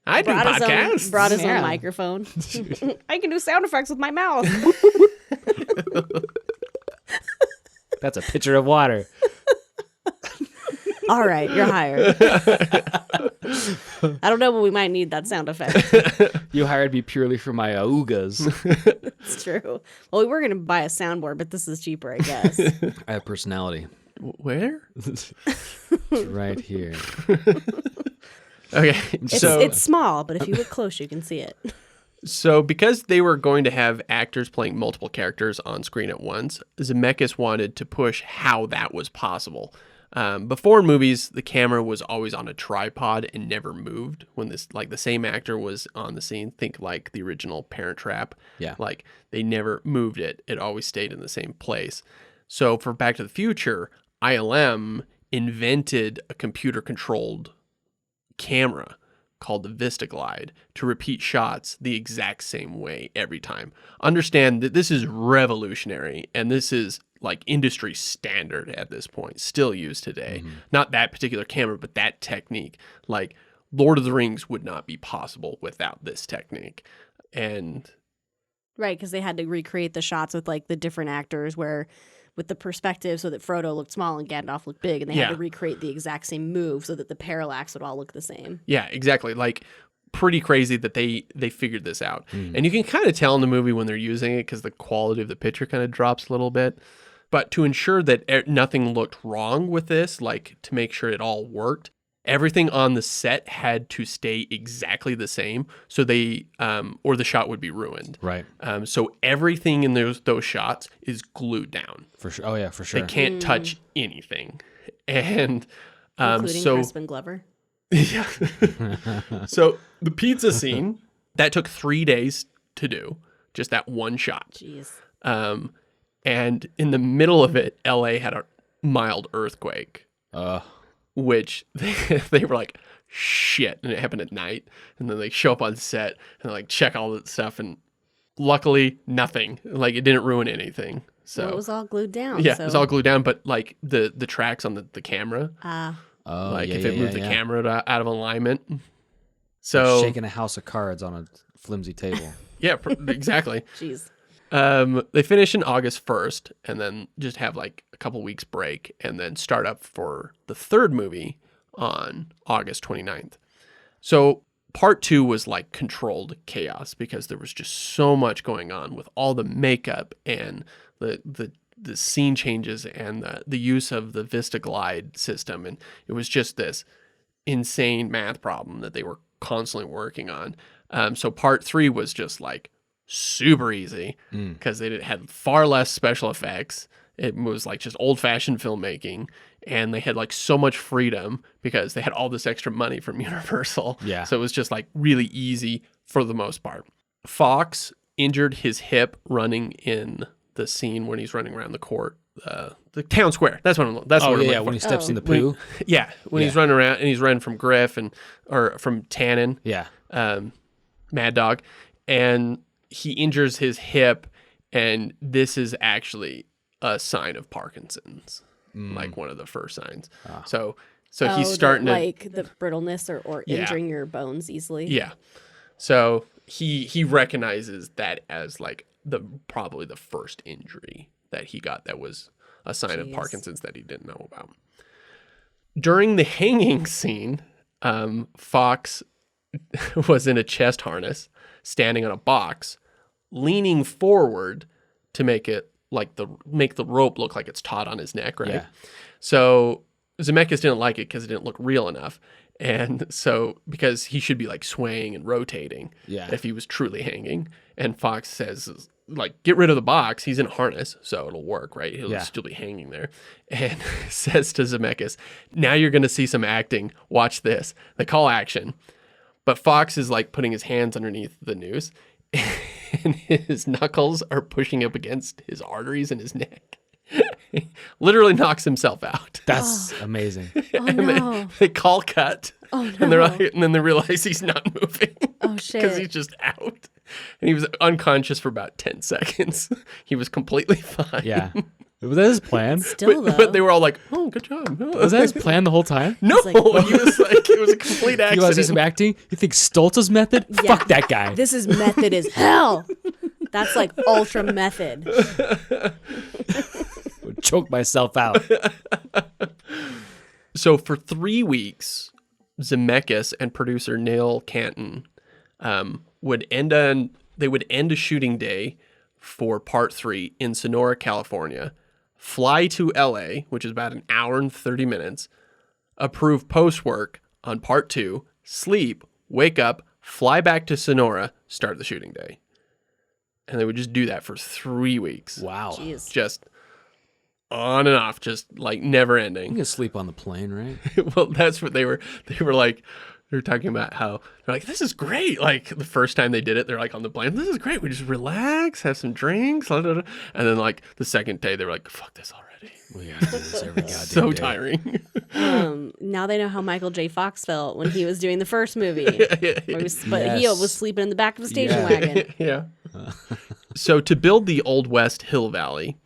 I do podcasts. brought his Yeah. own microphone. I can do sound effects with my mouth. That's a pitcher of water. All right, you're hired. I don't know, but we might need that sound effect. You hired me purely for my oogas. It's true. Well, we were going to buy a soundboard, but this is cheaper, I guess. I have personality. Where? It's right here. Okay, It's small, but if you look close, you can see it. So because they were going to have actors playing multiple characters on screen at once, Zemeckis wanted to push how that was possible. Before in movies, the camera was always on a tripod and never moved. When the same actor was on the scene, think like the original Parent Trap. Yeah. Like they never moved it. It always stayed in the same place. So for Back to the Future, ILM invented a computer-controlled camera called the VistaGlide to repeat shots the exact same way every time. Understand that this is revolutionary and this is like industry standard at this point, still used today. Not that particular camera, but that technique. Like Lord of the Rings would not be possible without this technique. And Right, because they had to recreate the shots with like the different actors where with the perspective so that Frodo looked small and Gandalf looked big, and they had to recreate the exact same move so that the parallax would all look the same. yeah, exactly. Like pretty crazy that they figured this out. And you can kind of tell in the movie when they're using it because the quality of the picture kind of drops a little bit. But to ensure that nothing looked wrong with this, like to make sure it all worked, everything on the set had to stay exactly the same, so they or the shot would be ruined. Right. So everything in those shots is glued down. For sure. Oh yeah, for sure. They can't touch anything, and Including so Crispin Glover. yeah. So the pizza scene that took 3 days to do, just that one shot. Jeez. And in the middle of it, LA had a mild earthquake, which they were like, shit. And it happened at night. And then they show up on set and like check all that stuff. And luckily, nothing. Like it didn't ruin anything. So Well, it was all glued down. yeah, so. it was all glued down. But like the tracks on the camera, Oh, like yeah, if it moved the yeah. camera out of alignment. So Shaking a house of cards on a flimsy table. yeah, exactly. Jeez. They finish in August 1st and then just have like a couple weeks break and then start up for the third movie on August 29th. So part 2 was like controlled chaos because there was just so much going on with all the makeup and the scene changes and the use of the VistaGlide system. And it was just this insane math problem that they were constantly working on. So part 3 was just like super easy because they had far less special effects. It was like just old-fashioned filmmaking, and they had like so much freedom because they had all this extra money from Universal. Yeah. So it was just like really easy for the most part. Fox injured his hip running in the scene when he's running around the court the town square. That's what I'm. That's Oh what I'm yeah, looking when he for. steps in the poo. When he's running around and he's running from Griff or from Tannen. Yeah. Mad Dog, and he injures his hip, and this is actually a sign of Parkinson's, like one of the first signs. So he's starting to like the brittleness or injuring your bones easily. Yeah. So he recognizes that as like probably the first injury that he got that was a sign of Parkinson's that he didn't know about. During the hanging scene, Fox was in a chest harness, standing on a box, leaning forward to make the rope look like it's taut on his neck, right? Yeah. So Zemeckis didn't like it because it didn't look real enough. And so, because he should be like swaying and rotating if he was truly hanging. And Fox says, like, get rid of the box. He's in a harness, so it'll work, right? He'll still be hanging there. And says to Zemeckis, now you're going to see some acting. Watch this. They call action. But Fox is like putting his hands underneath the noose, and his knuckles are pushing up against his arteries in his neck. He literally knocks himself out. That's amazing. Oh no. They call cut. Oh no. And then they realize he's not moving. Oh shit. Because he's just out. And he was unconscious for about 10 seconds. He was completely fine. Yeah. Was that his plan? Still though. But they were all like, oh, good job. Was that his plan the whole time? No, he was like, it was a complete You want to see accident. some acting? You think Stoltz's method? Yeah. Fuck that guy. This is method as hell. That's like ultra method. Would choke myself out. So for 3 weeks, Zemeckis and producer Neil Canton would end a shooting day for part 3 in Sonora, California, fly to LA, which is about an hour and 30 minutes, approve post work on part 2, sleep, wake up, fly back to Sonora, start the shooting day. And they would just do that for 3 weeks. Wow. Jeez. Just on and off, just like never You ending. can sleep on the plane, right? Well, that's what they were like, they were talking about how they're like, this is great. Like the first time they did it, they're like on the plane, this is great. We just relax, have some drinks. Blah, blah, blah. And then like the second day, they were like, fuck this already. We gotta do this every goddamn So day. tiring. Now they know how Michael J. Fox felt when he was doing the first movie. But he was sleeping in the back of a station wagon. Yeah. So to build the Old West Hill Valley,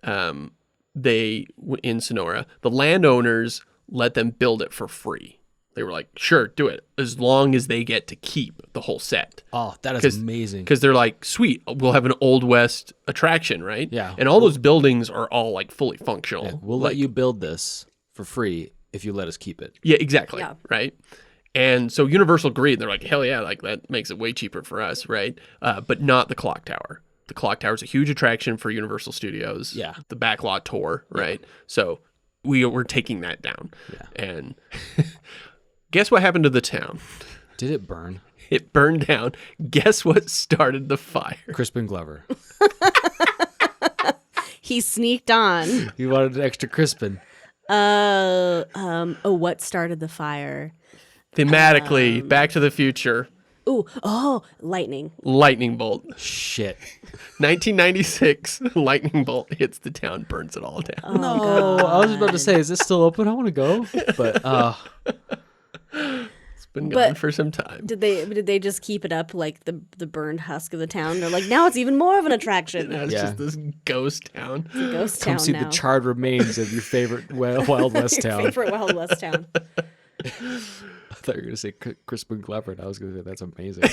in Sonora, the landowners let them build it for free. They were like, sure, do it, as long as they get to keep the whole set. Oh, that is amazing. Because they're like, sweet, we'll have an Old West attraction, right? Yeah. And all those buildings are all like fully functional. Yeah, we'll let you build this for free if you let us keep it. Yeah, exactly. Yeah. Right. And so Universal agreed. They're like, hell yeah, like that makes it way cheaper for us, right? But not the clock tower. The clock tower is a huge attraction for Universal Studios. Yeah. The backlot tour, right? So we're taking that down. Yeah. And guess what happened to the town? Did it burn? It burned down. Guess what started the fire? Crispin Glover. He sneaked on. He wanted an extra Crispin. What started the fire? Thematically, Back to the Future, Lightning. lightning bolt. Shit. 1996, lightning bolt hits the town, burns it all down. No, I was about to say, is this still open? I want to go. But It's been gone for some time. Did they just keep it up like the burned husk of the town? They're like, now it's even more of an attraction. Now it's just this ghost town. It's a ghost come town see now. the charred remains of your favorite Wild West town. Favorite Wild West town. I thought you were going to say Crispin Glover, and I was going to say that's amazing.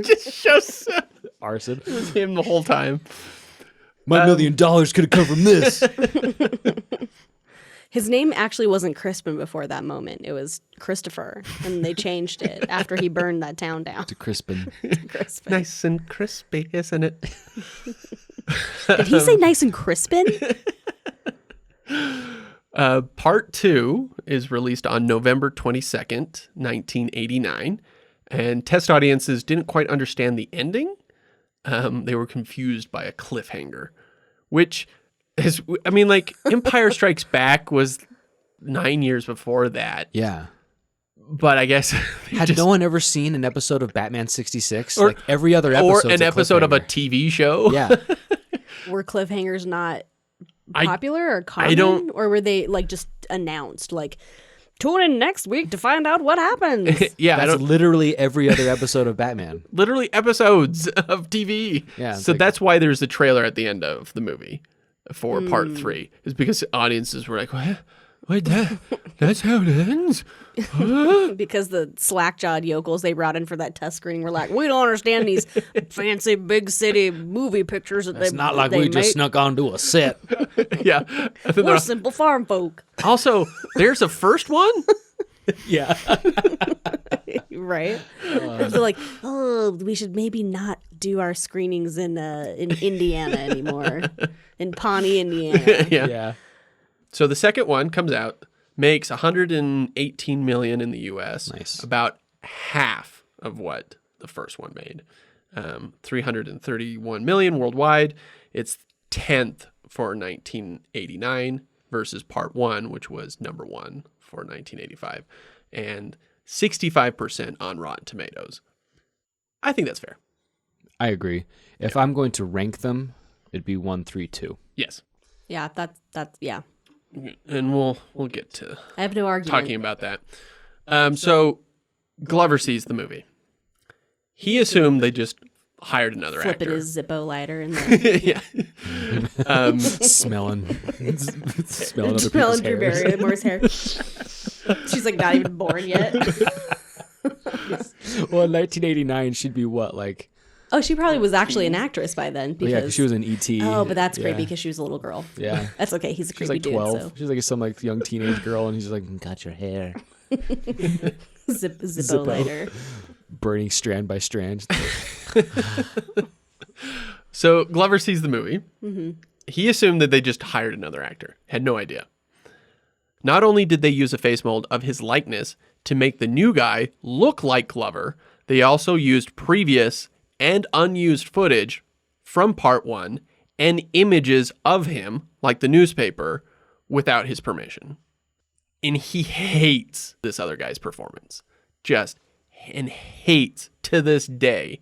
Just shows Arson. him the whole time. My $1 million could have come from this. His name actually wasn't Crispin before that moment. It was Christopher, and they changed it after he burned that town down. To Crispin. Crispin. Nice and crispy, isn't it? Did he say nice and Crispin? Part 2 is released on November 22nd, 1989, and test audiences didn't quite understand the ending. They were confused by a cliffhanger, which is, I mean, like, Empire Strikes Back was 9 years before that, Yeah. but I guess Had no one ever seen an episode of Batman 66? Like every other episode. or an episode of a TV show. Yeah. Were cliffhangers not popular or common? Or were they like just announced like tune in next week to find out what happens? Yeah, That's literally every other episode of Batman. literally episodes of TV. Yeah, So like- that's why there's a trailer at the end of the movie for part 3, is because audiences were like, what? Wait, that's how it ends? Because the slack-jawed yokels they brought in for that test screening were like, we don't understand these fancy big city movie pictures that It's they not like they we just make. snuck onto a set. Yeah. And then We're they're- simple farm folk. also, there's a first one? Yeah. Right? They're like, oh, we should maybe not do our screenings in Indiana anymore. In Pawnee, Indiana. Yeah. Yeah. So the second one comes out, makes 118 million in the U.S. Nice. About half of what the first one made. 331 million worldwide. It's 10th for 1989 versus part 1, which was number 1 for 1985, and 65% on Rotten Tomatoes. I think that's fair. I agree. If I'm going to rank them, it'd be 1, 3, 2. Yes. Yeah, that's yeah. And we'll get to I have no argument. talking about that. So Glover sees the movie. He assumed they just hired another Flipping actor. his Zippo lighter in there. Yeah. Smelling other Smelling people's Drew hairs. Barrymore's hair. She's like not even born yet. Well, in 1989, she'd be what, like? Oh, she probably was actually an actress by then. Oh, Because, yeah, 'cause she was in E.T. Oh, but that's creepy Yeah. because she was a little girl. Yeah. That's okay. He's a She's creepy like dude. 12. So She's like some like young teenage girl, and he's just like, got your hair. Zippo lighter. Burning strand by strand. So Glover sees the movie. He assumed that they just hired another actor. Had no idea. Not only did they use a face mold of his likeness to make the new guy look like Glover, they also used previous and unused footage from part 1 and images of him, like the newspaper, without his permission. And he hates this other guy's performance. And hates to this day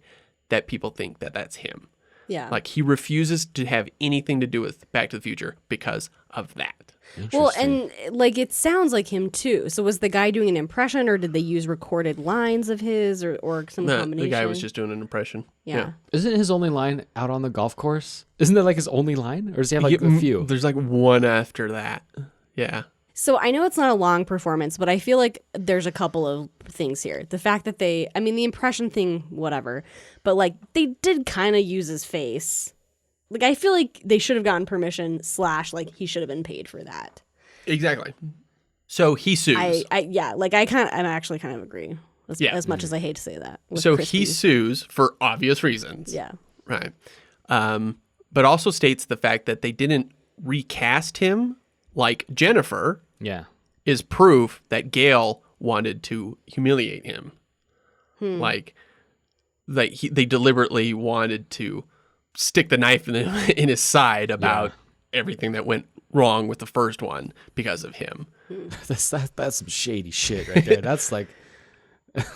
that people think that that's him. Yeah. Like, he refuses to have anything to do with Back to the Future because of that. Well, and like it sounds like him too. So was the guy doing an impression, or did they use recorded lines of his, or some No, combination? the guy was just doing an impression. Yeah. Isn't his only line out on the golf course? Isn't that like his only line? Or does he have like a few? There's like one after that. Yeah. So I know it's not a long performance, but I feel like there's a couple of things here. The fact that the impression thing, whatever, but like they did kind of use his face. Like I feel like they should have gotten permission / like he should have been paid for that. Exactly. So he sues. I actually kind of agree. As much as I hate to say that. with So Crispin. he sues for obvious reasons. Yeah. Right. But also states the fact that they didn't recast him like Jennifer Yeah. is proof that Gail wanted to humiliate him. Like they deliberately wanted to stick the knife in his side about everything that went wrong with the first one because of him. That's some shady shit right there. That's like,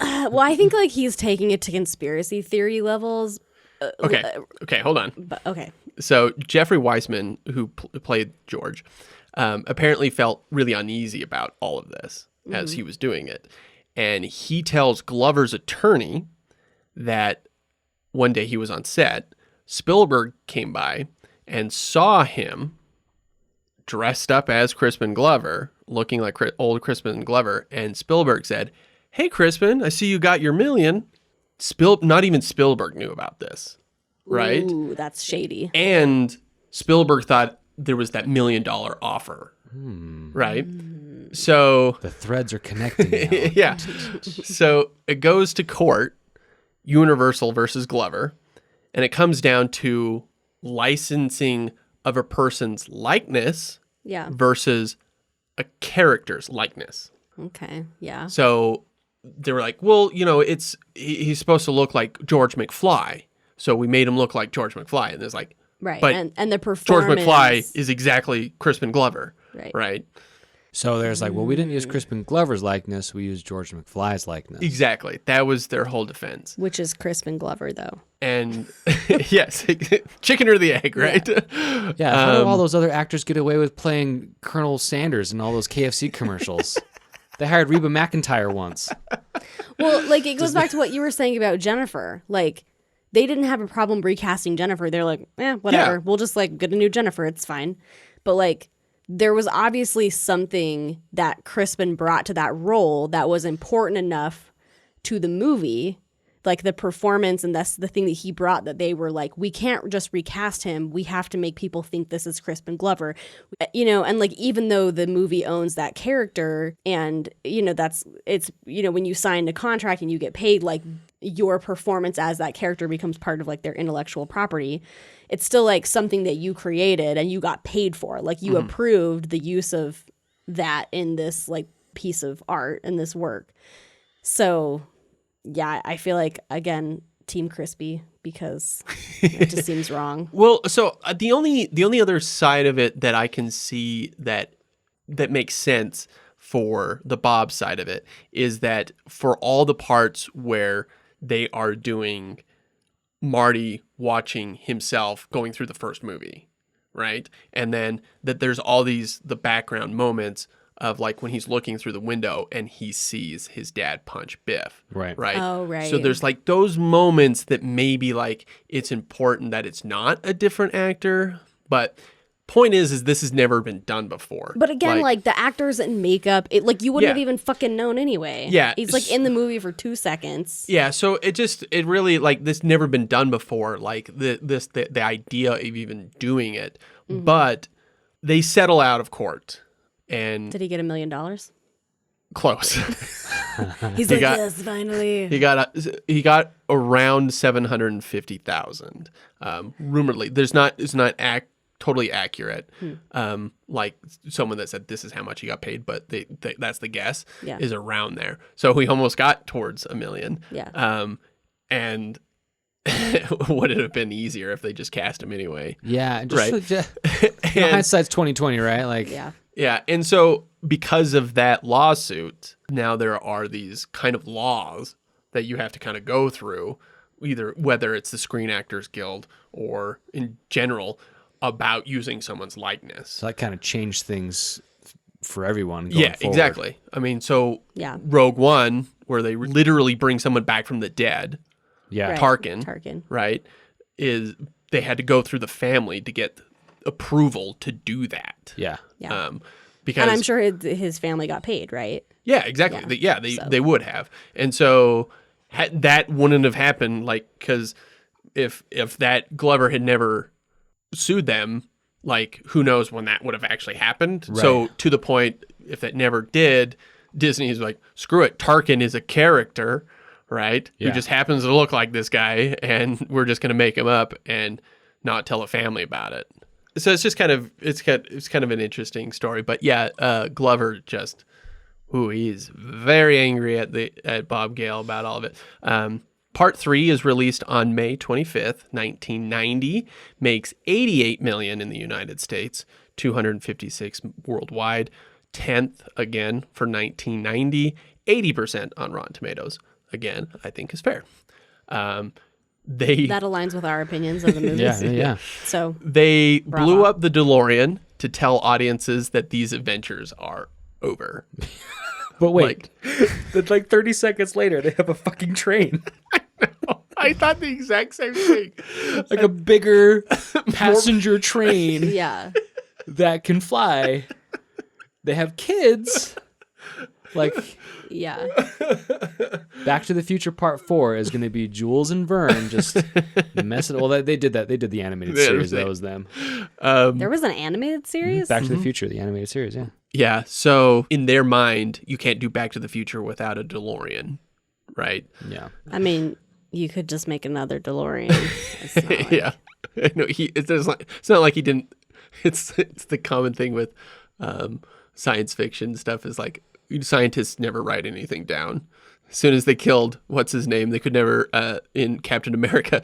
Well, I think like he's taking it to conspiracy theory levels. Okay, hold on. But okay. So Jeffrey Weissman, who played George, apparently felt really uneasy about all of this as he was doing it. And he tells Glover's attorney that one day he was on set, Spielberg came by and saw him dressed up as Crispin Glover, looking like old Crispin Glover. And Spielberg said, "Hey, Crispin, I see you got your million." Not even Spielberg knew about this, right? Ooh, that's shady. And Spielberg thought there was that $1 million offer, right? So, the threads are connecting now. yeah. So it goes to court, Universal versus Glover, and it comes down to licensing of a person's likeness Yeah. versus a character's likeness. Okay. Yeah. So they were like, well, he's supposed to look like George McFly. So we made him look like George McFly. And there's like, Right. but and the George performance. McFly is exactly Crispin Glover. Right. Right. So there's like, well, we didn't use Crispin Glover's likeness. We used George McFly's likeness. Exactly. That was their whole defense. Which is Crispin Glover, though. And yes, chicken or the egg, right? Yeah. How do all those other actors get away with playing Colonel Sanders in all those KFC commercials? They hired Reba McEntire once. Well, like, it goes back to what you were saying about Jennifer. Like, they didn't have a problem recasting Jennifer. They're like, whatever. Yeah. We'll just, like, get a new Jennifer. It's fine. But, like, there was obviously something that Crispin brought to that role that was important enough to the movie, like the performance, and that's the thing that he brought, that they were like, we can't just recast him. We have to make people think this is Crispin Glover, you know. And like, even though the movie owns that character, and you know, it's you know, when you sign a contract and you get paid, like your performance as that character becomes part of like their intellectual property. It's still like something that you created and you got paid for. Like you approved the use of that in this like piece of art and this work. So yeah, I feel like, again, Team Crispy, because it just seems wrong. Well, so the only other side of it that I can see that makes sense for the Bob side of it is that for all the parts where they are doing Marty watching himself going through the first movie, right? And then that there's all the background moments of like when he's looking through the window and he sees his dad punch Biff. Right. Right. Oh, right. So there's like those moments that maybe like it's important that it's not a different actor. But point is this has never been done before. But again, like the actors and makeup, it like you wouldn't have Yeah. even fucking known anyway. Yeah. He's like in the movie for 2 seconds. Yeah, so it really like this never been done before, like the idea of even doing it. But they settle out of court. And Did he get $1 million? close. He's like, got- yes, finally. he got around 750,000. Rumoredly, it's not totally accurate. Like someone that said this is how much he got paid, but that's the guess Yeah. is around there. So he almost got towards $1 million. Yeah. And would it have been easier if they just cast him anyway? Yeah. Right. Hindsight's 2020, right? Like, Yeah. Yeah, and so because of that lawsuit, now there are these kind of laws that you have to kind of go through, either whether it's the Screen Actors Guild or in general about using someone's likeness. so that kind of changed things for everyone. Going Yeah, forward. exactly. I mean, so Yeah. Rogue One, where they literally bring someone back from the dead, Yeah. Right. Tarkin, right, is they had to go through the family to get approval to do that. Yeah. Yeah. Because And I'm sure his family got paid, right? yeah, exactly. Yeah. They would have. And so that wouldn't have happened, like, because if that Glover had never sued them, like, who knows when that would have actually happened. Right. So to the point, if that never did, Disney's like, screw it. Tarkin is a character, right? Yeah. Who just happens to look like this guy, and we're just going to make him up and not tell a family about it. So it's just kind of it's kind of an interesting story, but yeah, Glover just he's very angry at Bob Gale about all of it. Part 3 is released on May 25th, 1990, makes $88 million in the United States, $256 worldwide, 10th again for 1990, 80% on Rotten Tomatoes. Again, I think is fair. That aligns with our opinions of the movies. Yeah. So They Bravo. blew up the DeLorean to tell audiences that these adventures are over. But wait, Then like 30 seconds later, they have a fucking train. I thought the exact same thing. like a bigger passenger train yeah. that can fly. They have kids. Like, Yeah. Back to the Future Part 4 is going to be Jules and Vern just messing. Well, they did that. They did the animated Yeah, series. they- That was them. There was an animated series? Back to the Future, the animated series. Yeah. Yeah, so in their mind, you can't do Back to the Future without a DeLorean, right? Yeah. I mean, you could just make another DeLorean. It's not like- Yeah, no, it's not like he didn't. It's the common thing with science fiction stuff is like scientists never write anything down. As soon as they killed what's his name, they could never in Captain America.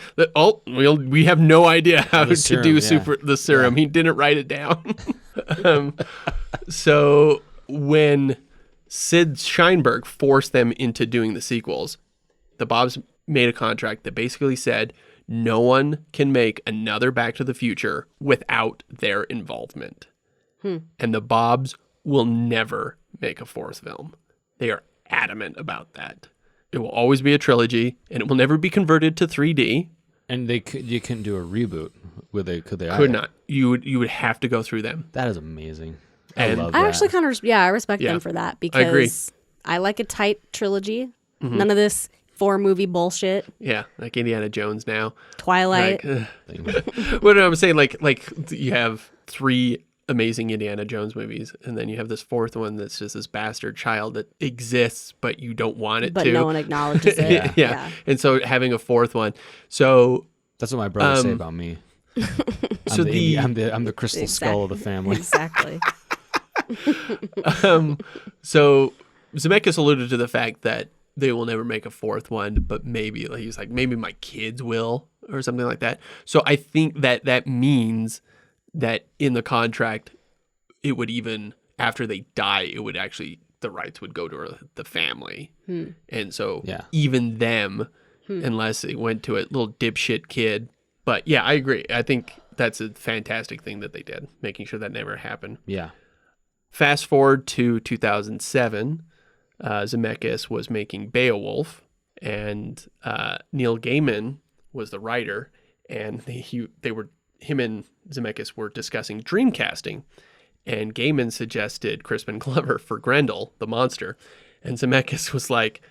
We have no idea how to serum, do yeah. the serum. He didn't write it down. So when Sid Sheinberg forced them into doing the sequels, the Bobs made a contract that basically said no one can make another Back to the Future without their involvement. And the Bobs will never make a fourth film. They are adamant about that. It will always be a trilogy, and it will never be converted to 3D. And you couldn't do a reboot. Could they? Could not. You would have to go through them. That is amazing. And- I love I that. actually kind of, I respect Yeah. them for that I agree. because I like a tight trilogy. None of this 4-movie bullshit. Yeah, like Indiana Jones now. Twilight. What I'm saying, like you have 3 amazing Indiana Jones movies, and then you have this fourth one that's just this bastard child that exists, but you don't want it but to. no one acknowledges it. yeah. And so having a fourth one. So That's what my brothers say about me. so I'm the crystal skull of the family. Exactly. So Zemeckis alluded to the fact that they will never make a fourth one, but maybe he's like, maybe my kids will, or something like that. So I think that means that in the contract, it would even after they die, it would actually the rights would go to the family, and so even them, unless it went to a little dipshit kid. But yeah, I agree. I think that's a fantastic thing that they did, making sure that never happened. Yeah. Fast forward to 2007, Zemeckis was making Beowulf, and Neil Gaiman was the writer, and him and Zemeckis were discussing dreamcasting, and Gaiman suggested Crispin Glover for Grendel, the monster, and Zemeckis was like,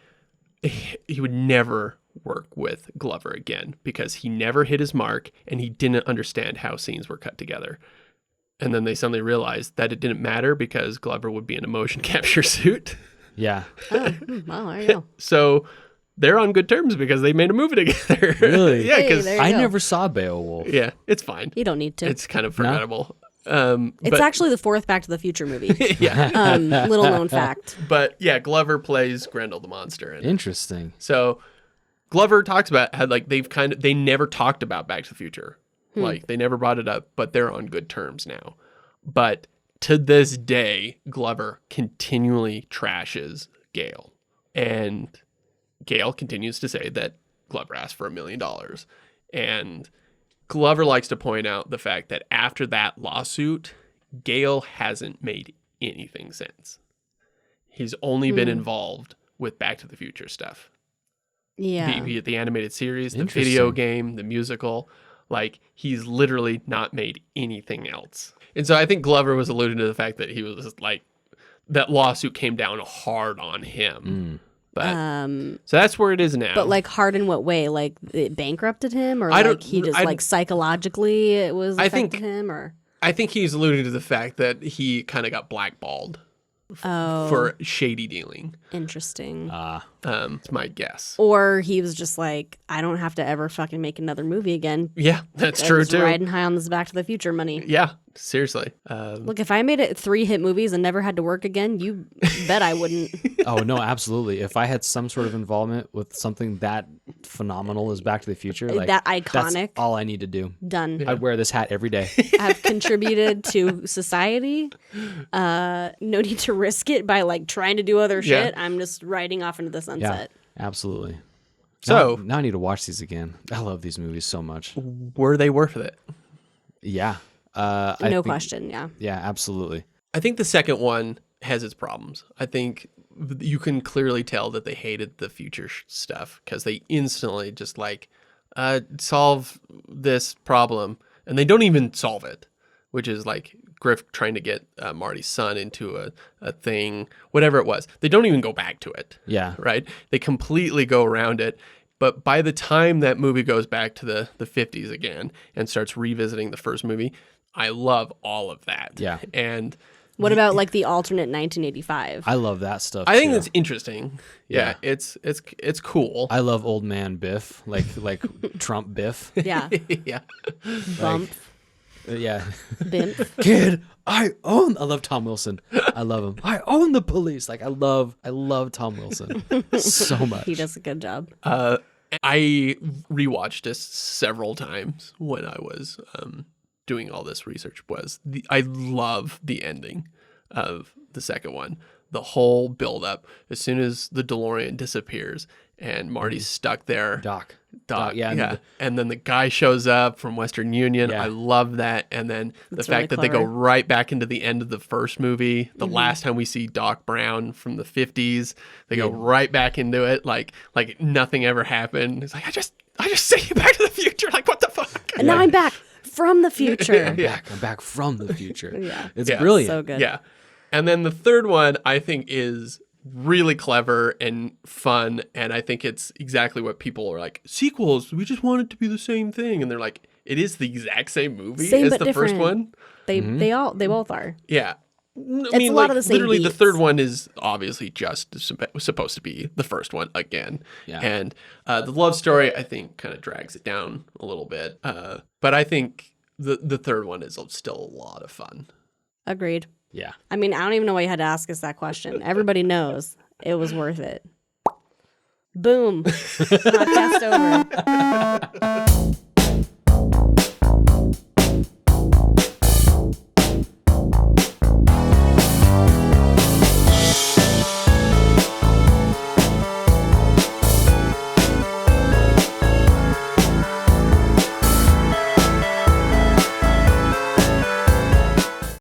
he would never work with Glover again because he never hit his mark and he didn't understand how scenes were cut together. And then they suddenly realized that it didn't matter because Glover would be in a motion capture suit. Yeah. Well, there you go. So they're on good terms because they made a movie together. Really? Yeah, Hey, because there you I go. never saw Beowulf. yeah, it's fine. You don't need to. It's kind of forgettable. It's actually the 4th Back to the Future movie. Yeah, Little known fact. but yeah, Glover plays Grendel the monster. And Interesting. so Glover talks about how like they never talked about Back to the Future. Like they never brought it up, but they're on good terms now. But to this day, Glover continually trashes Gale. And Gale continues to say that Glover asked for $1 million. And Glover likes to point out the fact that after that lawsuit, Gale hasn't made anything since. He's only been involved with Back to the Future stuff. Yeah. Be it the animated series, the video game, the musical. Like, he's literally not made anything else. And so I think Glover was alluding to the fact that he was like, that lawsuit came down hard on him. But so that's where it is now. But like hard in what way? Like it bankrupted him, or I like don't- he just I- like psychologically it was I affected think- him, or I think he's alluding to the fact that he kind of got blackballed for shady dealing. interesting. It's my guess. Or he was just like, I don't have to ever fucking make another movie again. Yeah, that's I true was too. Riding high on this Back to the Future money. Yeah, seriously. Look, if I made it 3 hit movies and never had to work again, you bet I wouldn't. Oh no, absolutely. If I had some sort of involvement with something that phenomenal as Back to the Future, like That that's iconic. all I need to do. Done. I'd wear this hat every day. Have contributed to society. No need to risk it by like trying to do other Yeah. shit. I'm just riding off into the Yeah, sunset. absolutely. So- now I need to watch these again. I love these movies so much. Were they worth it? Yeah. No I think- question. Yeah. Yeah, absolutely. I think the second one has its problems. I think you can clearly tell that they hated the future stuff because they instantly just like solve this problem, and they don't even solve it, which is like Griff trying to get Marty's son into a thing, whatever it was. They don't even go back to it. Yeah. Right? They completely go around it. But by the time that movie goes back to the 50s again and starts revisiting the first movie, I love all of that. Yeah. And What about like the alternate 1985? I love that stuff. I think too. that's interesting. Yeah, it's cool. I love old man Biff, like Trump Biff. Yeah. yeah. Bump. Yeah. Bimp. Kid, I love Tom Wilson. I love him. I own the police. Like I love Tom Wilson so much. He does a good job. I rewatched this several times when I was doing all this research. I love the ending. of the second one. The whole buildup, as soon as the DeLorean disappears and Marty's stuck there. Doc, yeah. And then the guy shows up from Western Union. Yeah. I love that. And then the fact really that they go clever. right back into the end of the first movie. The last time we see Doc Brown from the 50s, they go right back into it like nothing ever happened. It's like, I just sent you back to the future. Like, what the fuck? And now I'm back from the future. I'm back from the future. Yeah. It's Yeah. brilliant. So good. Yeah. And then the third one, I think, is really clever and fun. And I think it's exactly what people are like, sequels, we just want it to be the same thing. And they're like, it is the exact same movie Same as but the first different. one. They both are. Yeah. I a lot of the same literally, the beats. third one is obviously just supposed to be the first one again. Yeah. And the love story, I think, kind of drags it down a little bit. But I think the third one is still a lot of fun. Agreed. Yeah. I mean, I don't even know why you had to ask us that question. Everybody knows it was worth it. Boom. Podcast over.